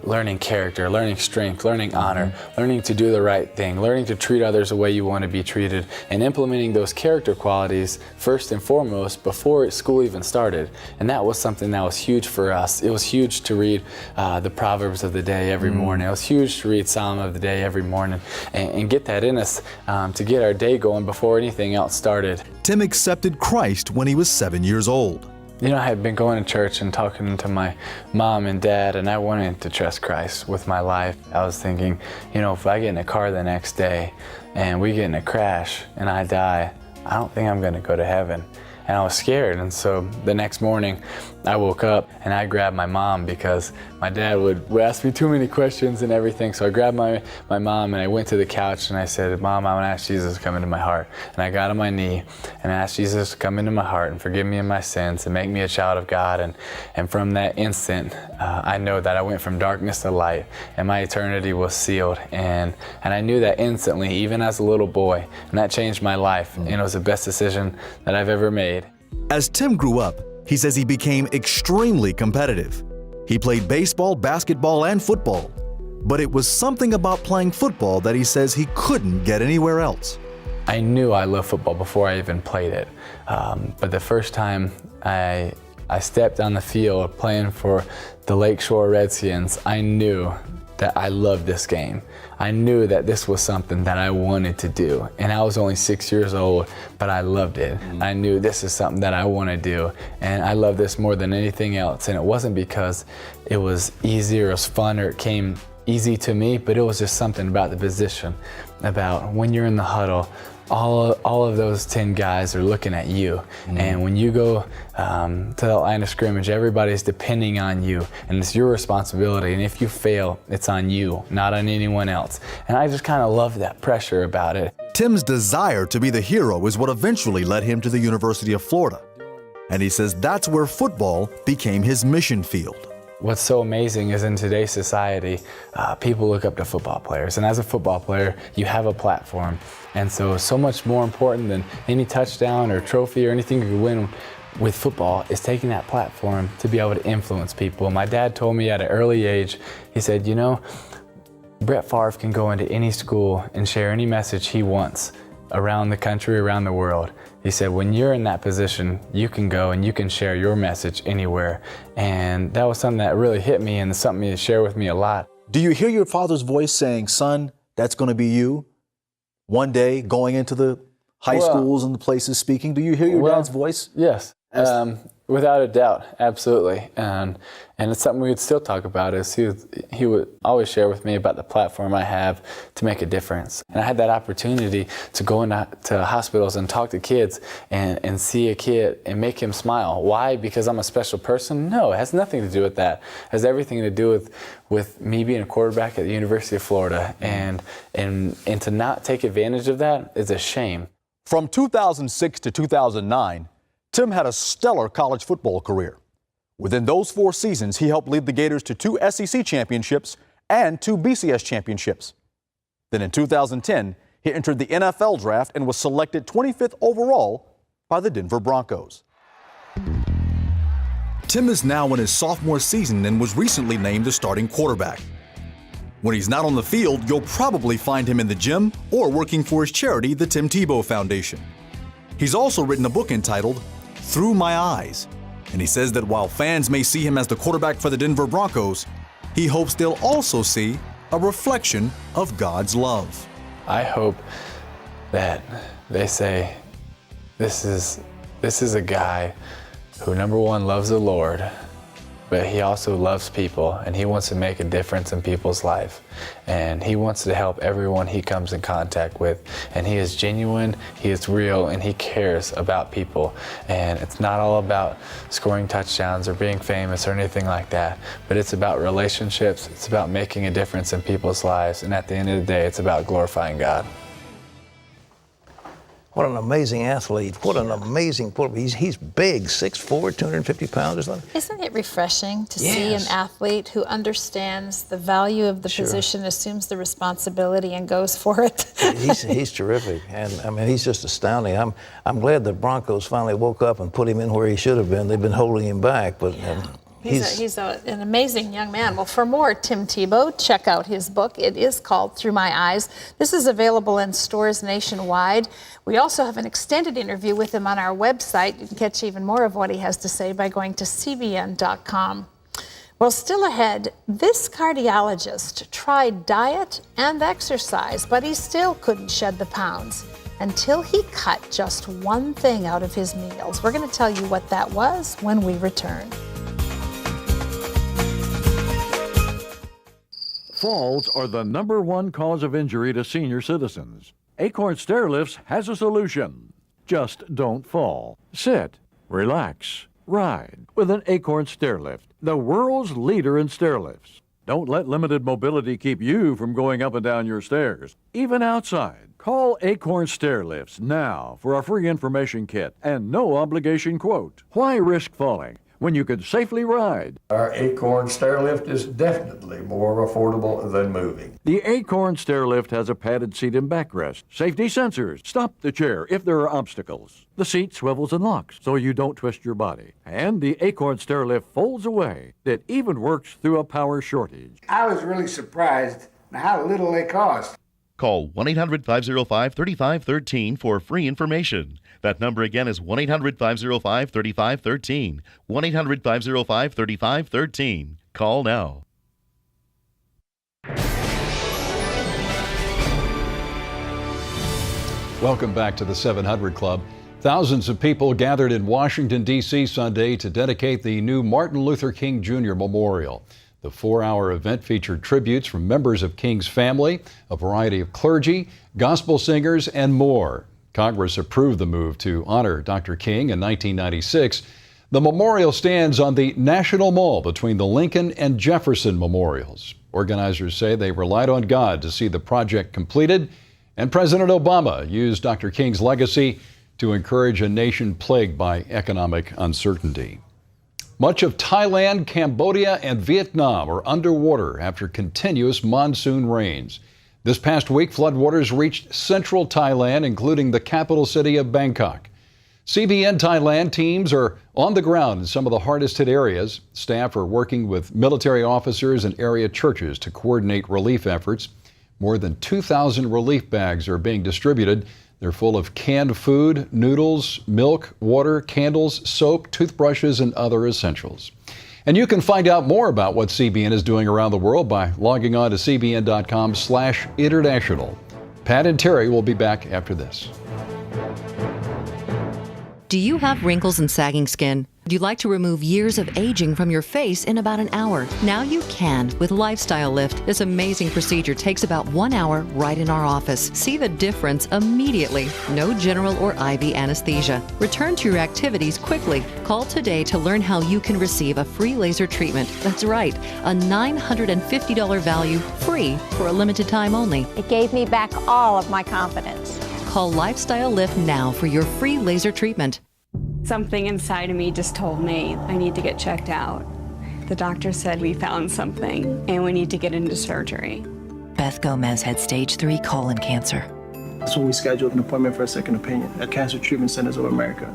S2: learning character, learning strength, learning honor, learning to do the right thing, learning to treat others the way you want to be treated, and implementing those character qualities first and foremost before school even started. And that was something that was huge for us. It was huge to read the Proverbs of the day every morning. It was huge to read Psalm of the day every morning and get that in us to get our day going before anything else started.
S6: Tim accepted Christ when he was 7 years old.
S2: You know, I had been going to church and talking to my mom and dad, and I wanted to trust Christ with my life. I was thinking, you know, if I get in a car the next day and we get in a crash and I die, I don't think I'm going to go to heaven. And I was scared, and so the next morning I woke up and I grabbed my mom, because my dad would ask me too many questions and everything. So I grabbed my mom and I went to the couch and I said, Mom, I want to ask Jesus to come into my heart. And I got on my knee and I asked Jesus to come into my heart and forgive me of my sins and make me a child of God. And from that instant, I know that I went from darkness to light and my eternity was sealed. And I knew that instantly, even as a little boy, and that changed my life. And it was the best decision that I've ever made.
S6: As Tim grew up, he says he became extremely competitive. He played baseball, basketball, and football. But it was something about playing football that he says he couldn't get anywhere else.
S2: I knew I loved football before I even played it. But the first time I stepped on the field playing for the Lakeshore Redskins, I knew that I loved this game. I knew that this was something that I wanted to do. And I was only 6 years old, but I loved it. I knew this is something that I want to do. And I love this more than anything else. And it wasn't because it was easy or it was fun or it came easy to me, but it was just something about the position, about when you're in the huddle, all of those 10 guys are looking at you. And when you go to the line of scrimmage, everybody's depending on you, and it's your responsibility. And if you fail, it's on you, not on anyone else. And I just kind of love that pressure about it.
S6: Tim's desire to be the hero is what eventually led him to the University of Florida. And he says that's where football became his mission field.
S2: What's so amazing is in today's society, people look up to football players. And as a football player, you have a platform. And so much more important than any touchdown or trophy or anything you can win with football is taking that platform to be able to influence people. My dad told me at an early age, he said, you know, Brett Favre can go into any school and share any message he wants around the country, around the world. He said, when you're in that position, you can go and you can share your message anywhere. And that was something that really hit me and something to share with me a lot.
S7: Do you hear your father's voice saying, son, that's going to be you? One day going into the high schools and the places speaking. Do you hear your dad's voice?
S2: Yes, without a doubt, absolutely. And it's something we would still talk about is he would always share with me about the platform I have to make a difference. And I had that opportunity to go into hospitals and talk to kids and see a kid and make him smile. Why? Because I'm a special person? No, it has nothing to do with that. It has everything to do with me being a quarterback at the University of Florida. And to not take advantage of that is a shame.
S6: From 2006 to 2009, Tim had a stellar college football career. Within those 4 seasons, he helped lead the Gators to 2 SEC championships and 2 BCS championships. Then in 2010, he entered the NFL draft and was selected 25th overall by the Denver Broncos. Tim is now in his sophomore season and was recently named the starting quarterback. When he's not on the field, you'll probably find him in the gym or working for his charity, the Tim Tebow Foundation. He's also written a book entitled Through My Eyes, and he says that while fans may see him as the quarterback for the Denver Broncos, he hopes they'll also see a reflection of God's love.
S2: I hope that they say, this is a guy who, number one, loves the Lord, but he also loves people, and he wants to make a difference in people's life. And he wants to help everyone he comes in contact with. And he is genuine, he is real, and he cares about people. And it's not all about scoring touchdowns or being famous or anything like that, but it's about relationships, it's about making a difference in people's lives, and at the end of the day, it's about glorifying God.
S3: What an amazing athlete. What an amazing quarterback. He's big, 6'4", 250 pounds or something.
S4: Isn't it refreshing to see an athlete who understands the value of the position, assumes the responsibility, and goes for it?
S3: He's terrific. And I mean, he's just astounding. I'm glad the Broncos finally woke up and put him in where he should have been. They've been holding him back, but
S4: He's an amazing young man. Well, for more Tim Tebow, check out his book. It is called Through My Eyes. This is available in stores nationwide. We also have an extended interview with him on our website. You can catch even more of what he has to say by going to cbn.com. Well, still ahead, this cardiologist tried diet and exercise, but he still couldn't shed the pounds until he cut just one thing out of his meals. We're going to tell you what that was when we return.
S8: Falls are the #1 cause of injury to senior citizens. Acorn Stairlifts has a solution. Just don't fall. Sit, relax, ride with an Acorn Stairlift, the world's leader in stairlifts. Don't let limited mobility keep you from going up and down your stairs, even outside. Call Acorn Stairlifts now for a free information kit and no obligation quote. Why risk falling when you could safely ride?
S9: Our Acorn Stairlift is definitely more affordable than moving.
S8: The Acorn Stairlift has a padded seat and backrest, safety sensors, stop the chair if there are obstacles. The seat swivels and locks so you don't twist your body. And the Acorn Stairlift folds away. It even works through a power shortage.
S18: I was really surprised at how little they cost.
S10: Call 1-800-505-3513 for free information. That number again is 1-800-505-3513. 1-800-505-3513. Call now.
S1: Welcome back to the 700 Club. Thousands of people gathered in Washington, D.C. Sunday to dedicate the new Martin Luther King Jr. Memorial. The 4-hour event featured tributes from members of King's family, a variety of clergy, gospel singers, and more. Congress approved the move to honor Dr. King in 1996. The memorial stands on the National Mall between the Lincoln and Jefferson memorials. Organizers say they relied on God to see the project completed, and President Obama used Dr. King's legacy to encourage a nation plagued by economic uncertainty. Much of Thailand, Cambodia, and Vietnam are underwater after continuous monsoon rains. This past week, floodwaters reached central Thailand, including the capital city of Bangkok. CBN Thailand teams are on the ground in some of the hardest hit areas. Staff are working with military officers and area churches to coordinate relief efforts. More than 2,000 relief bags are being distributed. They're full of canned food, noodles, milk, water, candles, soap, toothbrushes, and other essentials. And you can find out more about what CBN is doing around the world by logging on to cbn.com/international. Pat and Terry will be back after this.
S5: Do you have wrinkles and sagging skin? Would you like to remove years of aging from your face in about an hour? Now you can with Lifestyle Lift. This amazing procedure takes about 1 hour right in our office. See the difference immediately. No general or IV anesthesia. Return to your activities quickly. Call today to learn how you can receive a free laser treatment. That's right, a $950 value, free for a limited time only.
S11: It gave me back all of my confidence.
S5: Call Lifestyle Lift now for your free laser treatment.
S12: Something inside of me just told me I need to get checked out. The doctor said we found something and we need to get into surgery.
S24: Beth Gomez had stage 3 colon cancer.
S25: So we scheduled an appointment for a second opinion at Cancer Treatment Centers of America.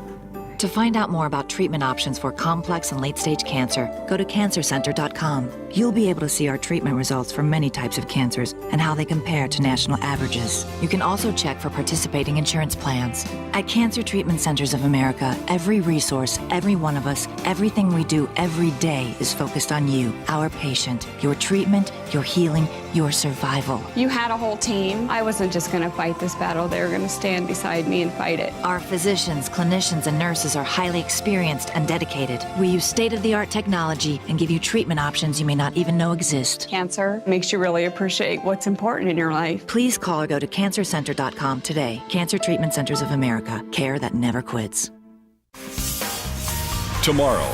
S24: To find out more about treatment options for complex and late-stage cancer, go to cancercenter.com. You'll be able to see our treatment results for many types of cancers and how they compare to national averages. You can also check for participating insurance plans. At Cancer Treatment Centers of America, every resource, every one of us, everything we do every day is focused on you, our patient, your treatment, your healing, your survival.
S12: You had a whole team. I wasn't just going to fight this battle. They were going to stand beside me and fight it.
S24: Our physicians, clinicians, and nurses are highly experienced and dedicated. We use state-of-the-art technology and give you treatment options you may not even know exist.
S12: Cancer makes you really appreciate what's important in your life.
S24: Please call or go to cancercenter.com today. Cancer Treatment Centers of America. Care that never quits.
S1: Tomorrow,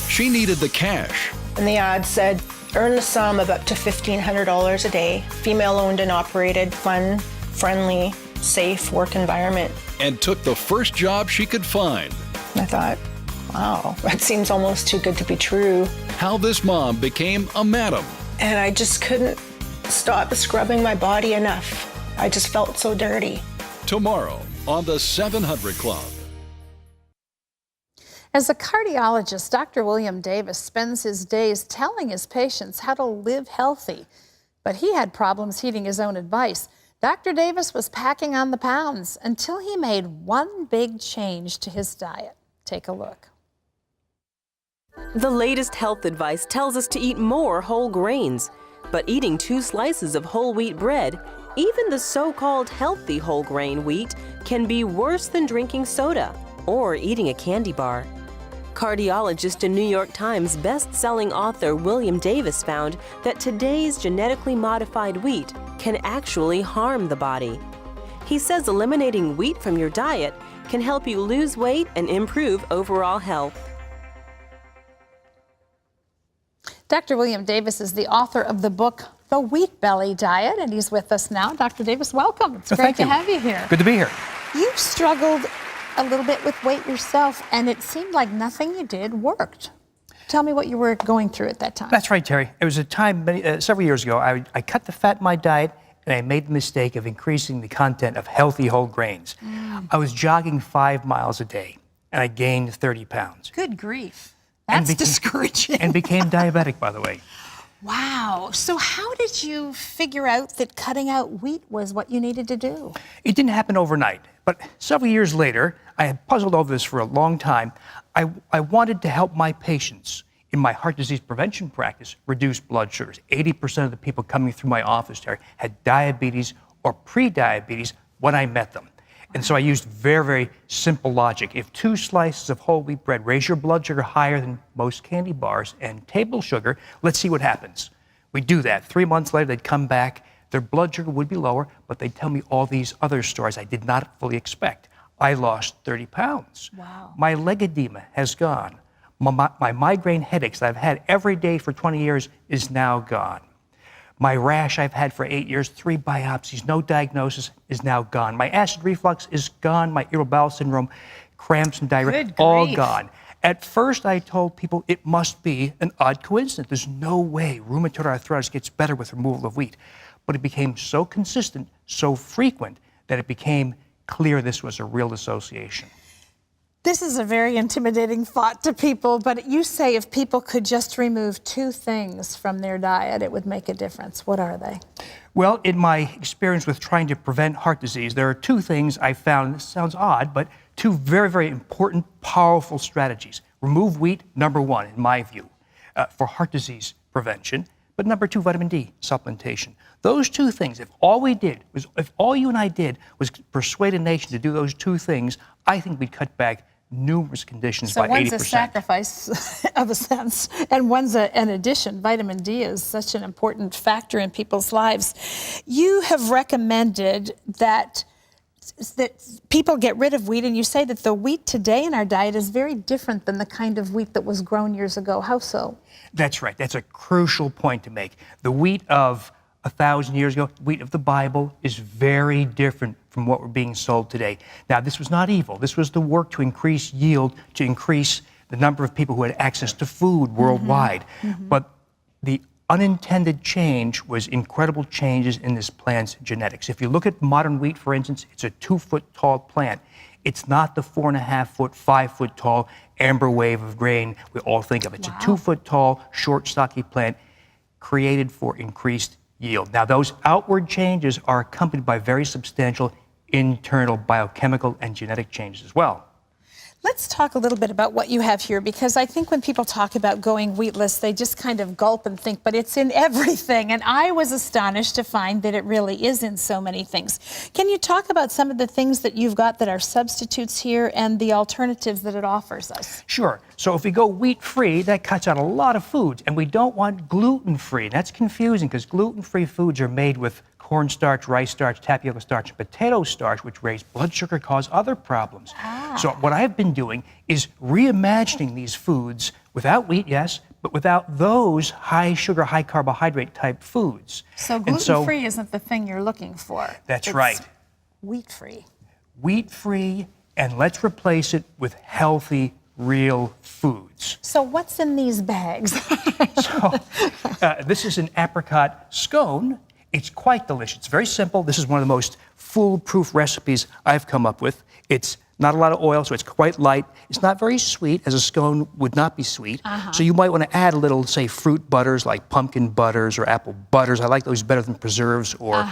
S1: she needed the cash.
S15: And the ad said, earn the sum of up to $1,500 a day, female-owned and operated, fun, friendly, safe work environment.
S1: And took the first job she could find.
S15: I thought, wow, that seems almost too good to be true.
S1: How this mom became a madam.
S15: And I just couldn't stop scrubbing my body enough. I just felt so dirty.
S1: Tomorrow on the 700 Club.
S4: As a cardiologist, Dr. William Davis spends his days telling his patients how to live healthy. But he had problems heeding his own advice. Dr. Davis was packing on the pounds until he made one big change to his diet. Take a look.
S26: The latest health advice tells us to eat more whole grains. But eating 2 slices of whole wheat bread, even the so-called healthy whole grain wheat, can be worse than drinking soda or eating a candy bar. Cardiologist and New York Times best-selling author William Davis found that today's genetically modified wheat can actually harm the body. He says eliminating wheat from your diet can help you lose weight and improve overall health.
S4: Dr. William Davis is the author of the book, The Wheat Belly Diet, and he's with us now. Dr. Davis, welcome. It's great to have you here.
S27: Good to be here.
S4: You struggled a little bit with weight yourself, and it seemed like nothing you did worked. Tell me what you were going through at that time.
S27: That's right, Terry. It was a time several years ago. I cut the fat in my diet, and I made the mistake of increasing the content of healthy whole grains. I was jogging 5 miles a day, and I gained 30 pounds.
S4: Good grief. That's discouraging.
S27: And became diabetic, by the way.
S4: Wow. So how did you figure out that cutting out wheat was what you needed to do?
S27: It didn't happen overnight, but several years later, I had puzzled over this for a long time. I wanted to help my patients in my heart disease prevention practice reduce blood sugars. 80% of the people coming through my office, Terry, had diabetes or pre-diabetes when I met them. And so I used very, very simple logic. If 2 slices of whole wheat bread raise your blood sugar higher than most candy bars and table sugar, let's see what happens. We do that. 3 months later, they'd come back. their blood sugar would be lower, but they'd tell me all these other stories I did not fully expect. I lost 30 pounds.
S4: Wow.
S27: My leg edema has gone. My migraine headaches that I've had every day for 20 years is now gone. My rash I've had for 8 years, 3 biopsies, no diagnosis, is now gone. My acid reflux is gone. My irritable bowel syndrome, cramps and diarrhea, all gone. At first, I told people it must be an odd coincidence. There's no way rheumatoid arthritis gets better with removal of wheat. But it became so consistent, so frequent, that it became clear this was a real association.
S4: This is a very intimidating thought to people, but you say if people could just remove 2 things from their diet, it would make a difference. What are they?
S27: Well, in my experience with trying to prevent heart disease, there are 2 things I found, this sounds odd, but 2 very, very important, powerful strategies. Remove wheat, number 1, in my view, for heart disease prevention, but number 2, vitamin D supplementation. Those 2 things, if all you and I did was persuade a nation to do those 2 things, I think we'd cut back numerous conditions by 80%.
S4: So one's a sacrifice of a sense, and one's an addition. Vitamin D is such an important factor in people's lives. You have recommended that people get rid of wheat, and you say that the wheat today in our diet is very different than the kind of wheat that was grown years ago. How so? That's right. That's a crucial point to make. The wheat of 1,000 years ago, wheat of the Bible, is very different from what we're being sold today. Now, this was not evil. This was the work to increase yield, to increase the number of people who had access to food worldwide. But the unintended change was incredible changes in this plant's genetics. If you look at modern wheat, for instance, it's a 2-foot-tall plant. It's not the 4.5-foot, 5-foot-tall amber wave of grain we all think of. It's a 2-foot-tall, short, stocky plant created for increased yield. Now, those outward changes are accompanied by very substantial internal biochemical and genetic changes as well. Let's talk a little bit about what you have here, because I think when people talk about going wheatless, they just kind of gulp and think, but it's in everything. And I was astonished to find that it really is in so many things. Can you talk about some of the things that you've got that are substitutes here and the alternatives that it offers us? Sure. So if we go wheat-free, that cuts out a lot of foods, and we don't want gluten-free. That's confusing because gluten-free foods are made with cornstarch, rice starch, tapioca starch, and potato starch, which raise blood sugar, cause other problems. So what I've been doing is reimagining these foods without wheat, yes, but without those high sugar, high carbohydrate type foods. So gluten-free isn't the thing you're looking for. That's right. Wheat-free. Wheat-free, and let's replace it with healthy, real foods. So what's in these bags? This is an apricot scone. It's quite delicious. It's very simple. This is one of the most foolproof recipes I've come up with. It's not a lot of oil, so it's quite light. It's not very sweet, as a scone would not be sweet. So you might want to add a little, say, fruit butters like pumpkin butters or apple butters. I like those better than preserves or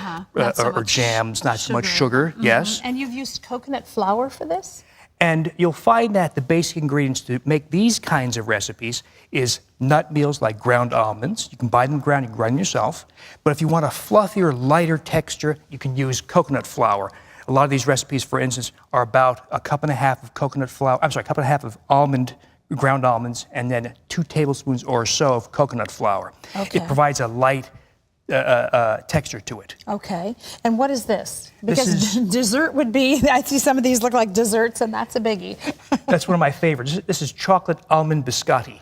S4: jams, not so much sugar. Yes. And you've used coconut flour for this? And you'll find that the basic ingredients to make these kinds of recipes is nut meals like ground almonds. You can buy them ground, you can grind them yourself. But if you want a fluffier, lighter texture, you can use coconut flour. A lot of these recipes, for instance, are about 1.5 cups of coconut flour, I'm sorry, 1.5 cups of ground almonds, and then 2 tablespoons or so of coconut flour. It provides a light texture to it. Okay. And what is this? Because dessert would be, I see some of these look like desserts, and that's a biggie. That's one of my favorites. This is chocolate almond biscotti.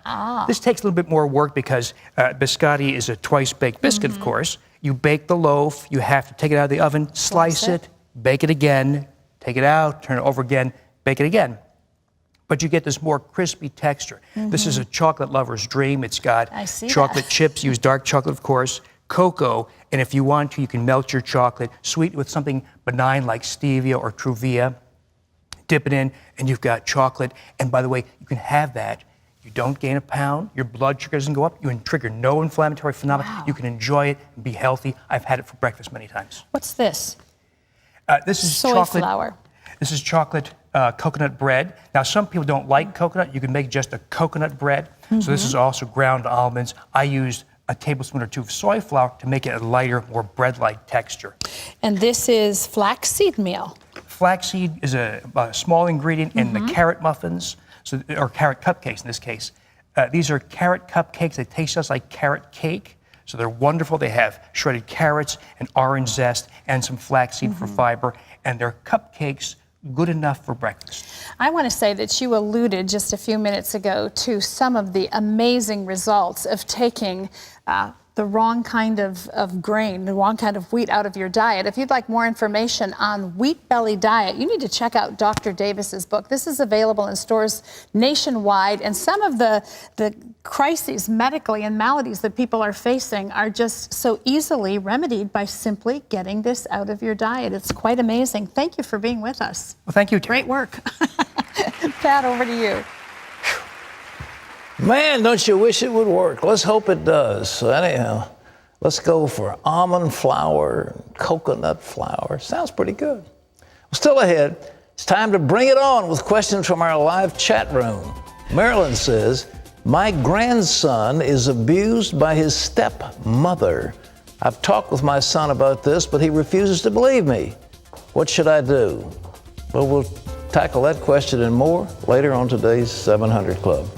S4: This takes a little bit more work because biscotti is a twice-baked biscuit, of course. You bake the loaf, you have to take it out of the oven, slice it, bake it again, take it out, turn it over again, bake it again. But you get this more crispy texture. This is a chocolate lover's dream. It's got chocolate chips, use dark chocolate, of course, cocoa, and if you want to, you can melt your chocolate, sweeten it with something benign like stevia or Truvia, dip it in, and you've got chocolate. And by the way, you can have that. You don't gain a pound, your blood sugar doesn't go up, you trigger no inflammatory phenomena, you can enjoy it and be healthy. I've had it for breakfast many times. What's this? This is soy flour. This is chocolate coconut bread. Now, some people don't like coconut. You can make just a coconut bread. So this is also ground almonds. I used a tablespoon or 2 of soy flour to make it a lighter, more bread-like texture. And this is flaxseed meal. Flaxseed is a small ingredient in the carrot muffins, or carrot cupcakes in this case. These are carrot cupcakes. They taste just like carrot cake.
S27: So they're wonderful. They have shredded carrots and orange zest and some flaxseed for fiber, and they're cupcakes good enough for breakfast.
S4: I want to say that you alluded just a few minutes ago to some of the amazing results of taking the wrong kind of grain, the wrong kind of wheat out of your diet. If you'd like more information on Wheat Belly Diet, you need to check out Dr. Davis's book. This is available in stores nationwide, and some of the crises medically and maladies that people are facing are just so easily remedied by simply getting this out of your diet. It's quite amazing. Thank you for being with us.
S27: Well, thank you, Terry.
S4: Great work. Pat, over to you.
S3: Man, don't you wish it would work? Let's hope it does. So anyhow, let's go for almond flour, coconut flour. Sounds pretty good. Well, still ahead, it's time to bring it on with questions from our live chat room. Marilyn says, my grandson is abused by his stepmother. I've talked with my son about this, but he refuses to believe me. What should I do? Well, we'll tackle that question and more later on today's 700 Club.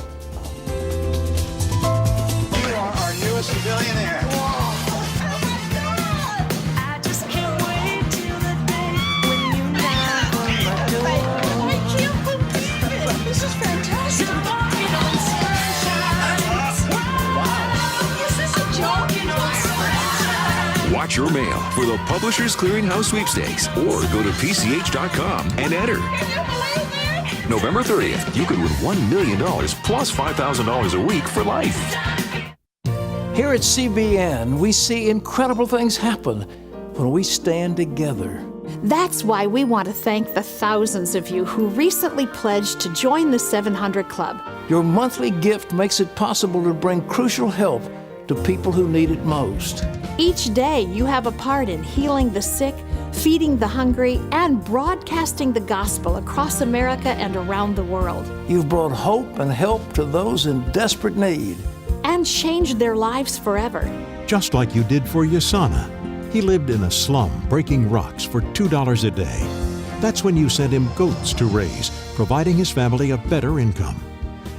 S18: Billionaire.
S13: I just can't wait till the day when you knock on my door. I can't believe it. This is fantastic. Walking on sunshine. Wow. Is this a joking on sunshine?
S23: Watch your mail for the Publishers Clearinghouse Sweepstakes or go to PCH.com and enter. November 30th, you could win $1 million plus $5,000 a week for life.
S3: Here at CBN, we see incredible things happen when we stand together.
S4: That's why we want to thank the thousands of you who recently pledged to join the 700 Club.
S3: Your monthly gift makes it possible to bring crucial help to people who need it most.
S4: Each day, you have a part in healing the sick, feeding the hungry, and broadcasting the gospel across America and around the world.
S3: You've brought hope and help to those in desperate need.
S4: And changed their lives forever.
S14: Just like you did for Yasana. He lived in a slum breaking rocks for $2 a day. That's when you sent him goats to raise, providing his family a better income.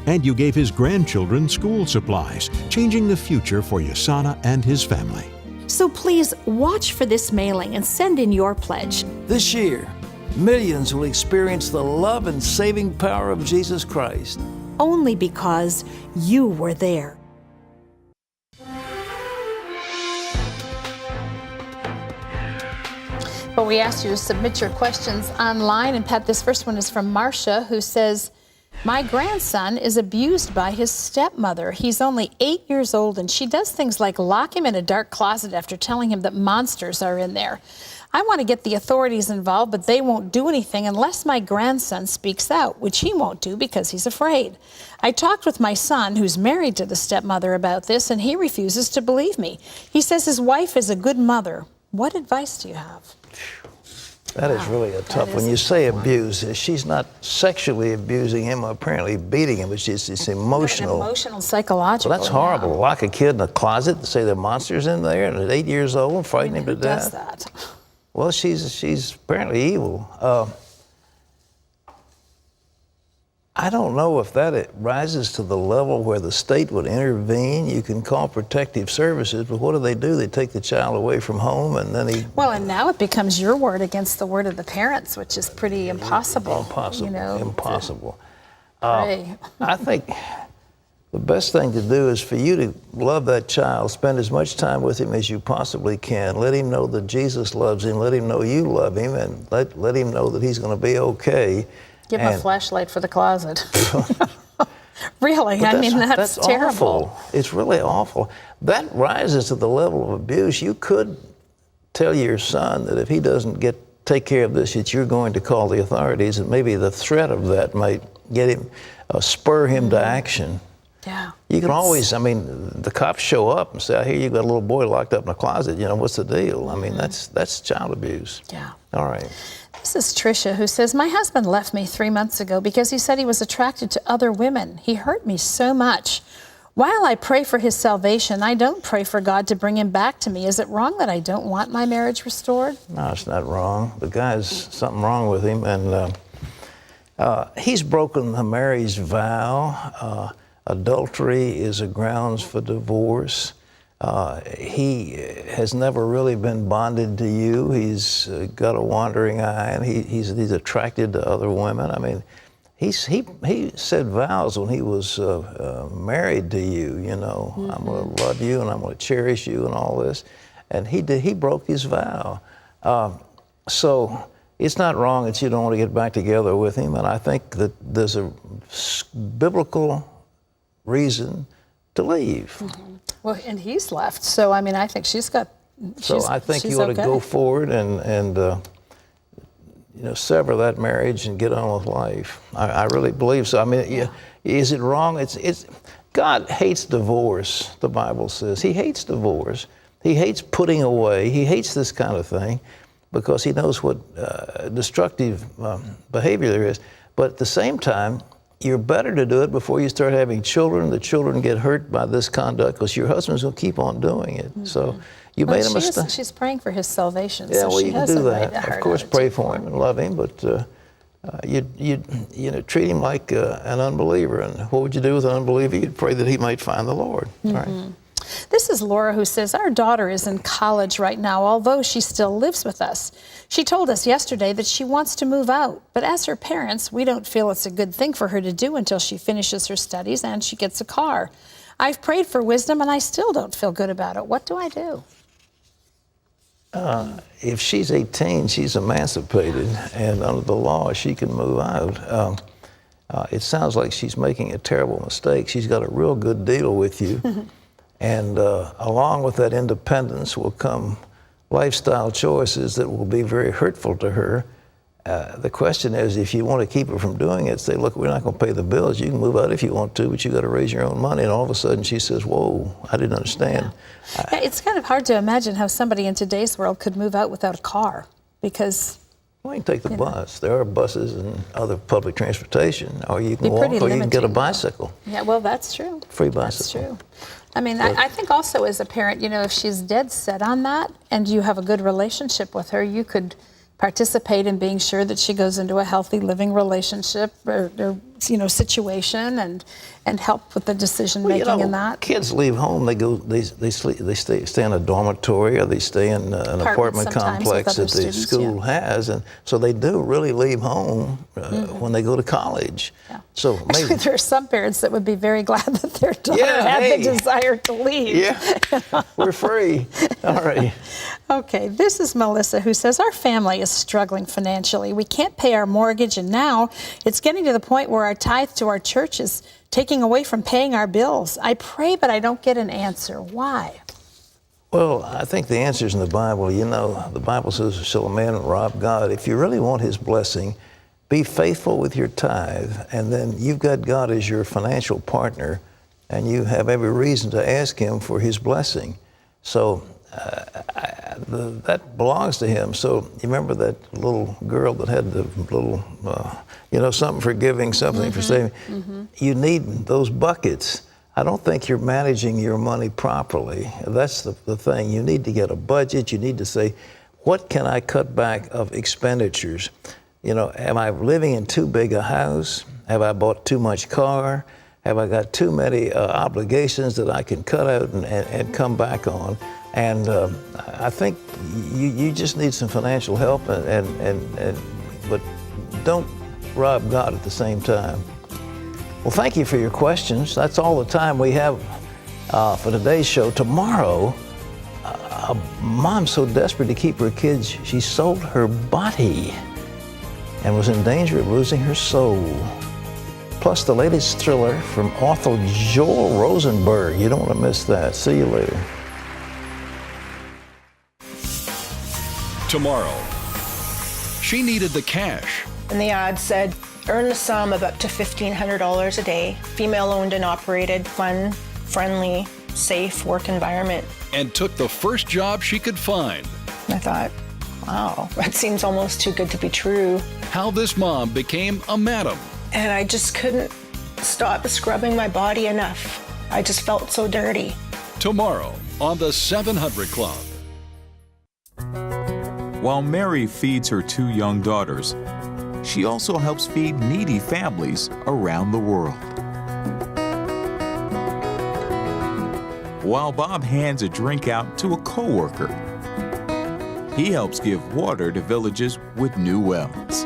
S14: And you gave his grandchildren school supplies, changing the future for Yasana and his family.
S4: So please watch for this mailing and send in your pledge.
S3: This year, millions will experience the love and saving power of Jesus Christ.
S4: Only because you were there. But we asked you to submit your questions online. And Pat, this first one is from Marcia, who says, my grandson is abused by his stepmother. He's only 8 years old, and she does things like lock him in a dark closet after telling him that monsters are in there. I want to get the authorities involved, but they won't do anything unless my grandson speaks out, which he won't do because he's afraid. I talked with my son, who's married to the stepmother, about this, and he refuses to believe me. He says his wife is a good mother. What advice do you have?
S3: That is really a tough one. You say abuse. She's not sexually abusing him or apparently beating him, but it's emotional.
S4: Emotional, psychological.
S3: Well, that's horrible. Lock a kid in a closet and say there are monsters in there, and at 8 years old, frighten him to death.
S4: Who does that?
S3: Well, she's apparently evil. I don't know if it rises to the level where the state would intervene. You can call protective services, but what do? They take the child away from home, and then he...
S4: Well, and now it becomes your word against the word of the parents, which is pretty impossible.
S3: Impossible,
S4: you know,
S3: impossible.
S4: I
S3: think the best thing to do is for you to love that child, spend as much time with him as you possibly can. Let him know that Jesus loves him. Let him know you love him, and let him know that he's going to be okay.
S4: Give him a flashlight for the closet. Really, I mean, that's terrible.
S3: Awful. It's really awful. That rises to the level of abuse. You could tell your son that if he doesn't take care of this, that you're going to call the authorities, and maybe the threat of that might get him, spur him to action.
S4: Yeah.
S3: You can always, the cops show up and say, I hear you got a little boy locked up in a closet. You know, what's the deal? I mean, that's child abuse.
S4: Yeah.
S3: All right.
S4: This is Tricia, who says, my husband left me 3 months ago because he said he was attracted to other women. He hurt me so much. While I pray for his salvation, I don't pray for God to bring him back to me. Is it wrong that I don't want my marriage restored?
S3: No, it's not wrong. The guy's something wrong with him, and he's broken the marriage vow. Adultery is a grounds for divorce. He has never really been bonded to you. He's got a wandering eye, and he's attracted to other women. I mean, he said vows when he was married to you. You know, I'm going to love you and I'm going to cherish you and all this, and he broke his vow. So it's not wrong that you don't want to get back together with him, and I think that there's a biblical reason to leave.
S4: Well, and he's left, so I mean, I think she's got.
S3: So I think you ought to go forward and you know, sever that marriage and get on with life. I really believe so. I mean, is it wrong? It's God hates divorce. The Bible says He hates divorce. He hates putting away. He hates this kind of thing because He knows what destructive behavior there is. But at the same time, you're better to do it before you start having children. The children get hurt by this conduct because your husband's going to keep on doing it. So you made a mistake.
S4: She's praying for his salvation.
S3: Yeah,
S4: so
S3: well,
S4: she
S3: you can
S4: has
S3: do
S4: a
S3: that. Of course, pray for him and love him, but you know, treat him like an unbeliever. And what would you do with an unbeliever? You'd pray that he might find the Lord. All right.
S4: This is Laura, who says, our daughter is in college right now, although she still lives with us. She told us yesterday that she wants to move out, but as her parents, we don't feel it's a good thing for her to do until she finishes her studies and she gets a car. I've prayed for wisdom, and I still don't feel good about it. What do I do?
S3: If she's 18, she's emancipated, and under the law, she can move out. It sounds like she's making a terrible mistake. She's got a real good deal with you. And along with that independence will come lifestyle choices that will be very hurtful to her. The question is, if you want to keep her from doing it, say, look, we're not going to pay the bills. You can move out if you want to, but you got to raise your own money. And all of a sudden she says, whoa, I didn't understand.
S4: Yeah, it's kind of hard to imagine how somebody in today's world could move out without a car because...
S3: Well, you can take the bus. There are buses and other public transportation, or you can walk, or you can get a bicycle.
S4: Yeah, well, that's true.
S3: Free bicycle.
S4: That's true. I mean, I think also as a parent, you know, if she's dead set on that and you have a good relationship with her, you could participate in being sure that she goes into a healthy living relationship or you know, situation and help with the decision making in that.
S3: Kids leave home, they stay in a dormitory, or they stay in an apartment complex that the school has, and so they do really leave home when they go to college.
S4: Yeah.
S3: So maybe
S4: actually, there are some parents that would be very glad that their daughter had the desire to leave.
S3: Yeah, we're free. All right.
S4: Okay, this is Melissa, who says, our family is struggling financially. We can't pay our mortgage, and now it's getting to the point where our tithe to our church is taking away from paying our bills. I pray, but I don't get an answer. Why?
S3: Well, I think the answer's in the Bible. You know, the Bible says, shall a man rob God? If you really want his blessing, be faithful with your tithe, and then you've got God as your financial partner, and you have every reason to ask him for his blessing. So that belongs to him. So you remember that little girl that had the little, you know, something for giving, something for saving. You need those buckets. I don't think you're managing your money properly. That's the thing. You need to get a budget. You need to say, what can I cut back of expenditures? You know, am I living in too big a house? Have I bought too much car? Have I got too many obligations that I can cut out and come back on? And I think you just need some financial help, but don't rob God at the same time. Well, thank you for your questions. That's all the time we have for today's show. Tomorrow, a mom's so desperate to keep her kids, she sold her body and was in danger of losing her soul. Plus the latest thriller from author Joel Rosenberg. You don't want to miss that. See you later.
S7: Tomorrow, she needed the cash.
S15: And the ad said, earn a sum of up to $1,500 a day, female-owned and operated, fun, friendly, safe work environment.
S7: And took the first job she could find.
S15: I thought, wow, that seems almost too good to be true.
S7: How this mom became a madam.
S15: And I just couldn't stop scrubbing my body enough. I just felt so dirty.
S7: Tomorrow on the 700 Club.
S16: While Mary feeds her 2 young daughters, she also helps feed needy families around the world. while Bob hands a drink out to a coworker. He helps give water to villages with new wells.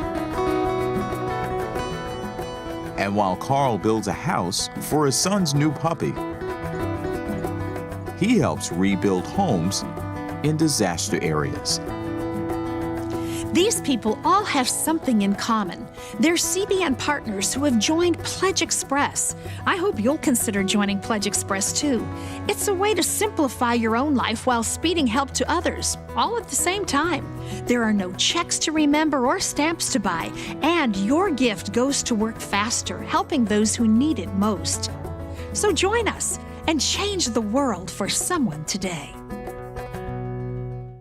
S16: And while Carl builds a house for his son's new puppy, he helps rebuild homes in disaster areas.
S2: These people all have something in common. They're CBN partners who have joined Pledge Express. I hope you'll consider joining Pledge Express too. It's a way to simplify your own life while speeding help to others, all at the same time. There are no checks to remember or stamps to buy, and your gift goes to work faster, helping those who need it most. So join us and change the world for someone today.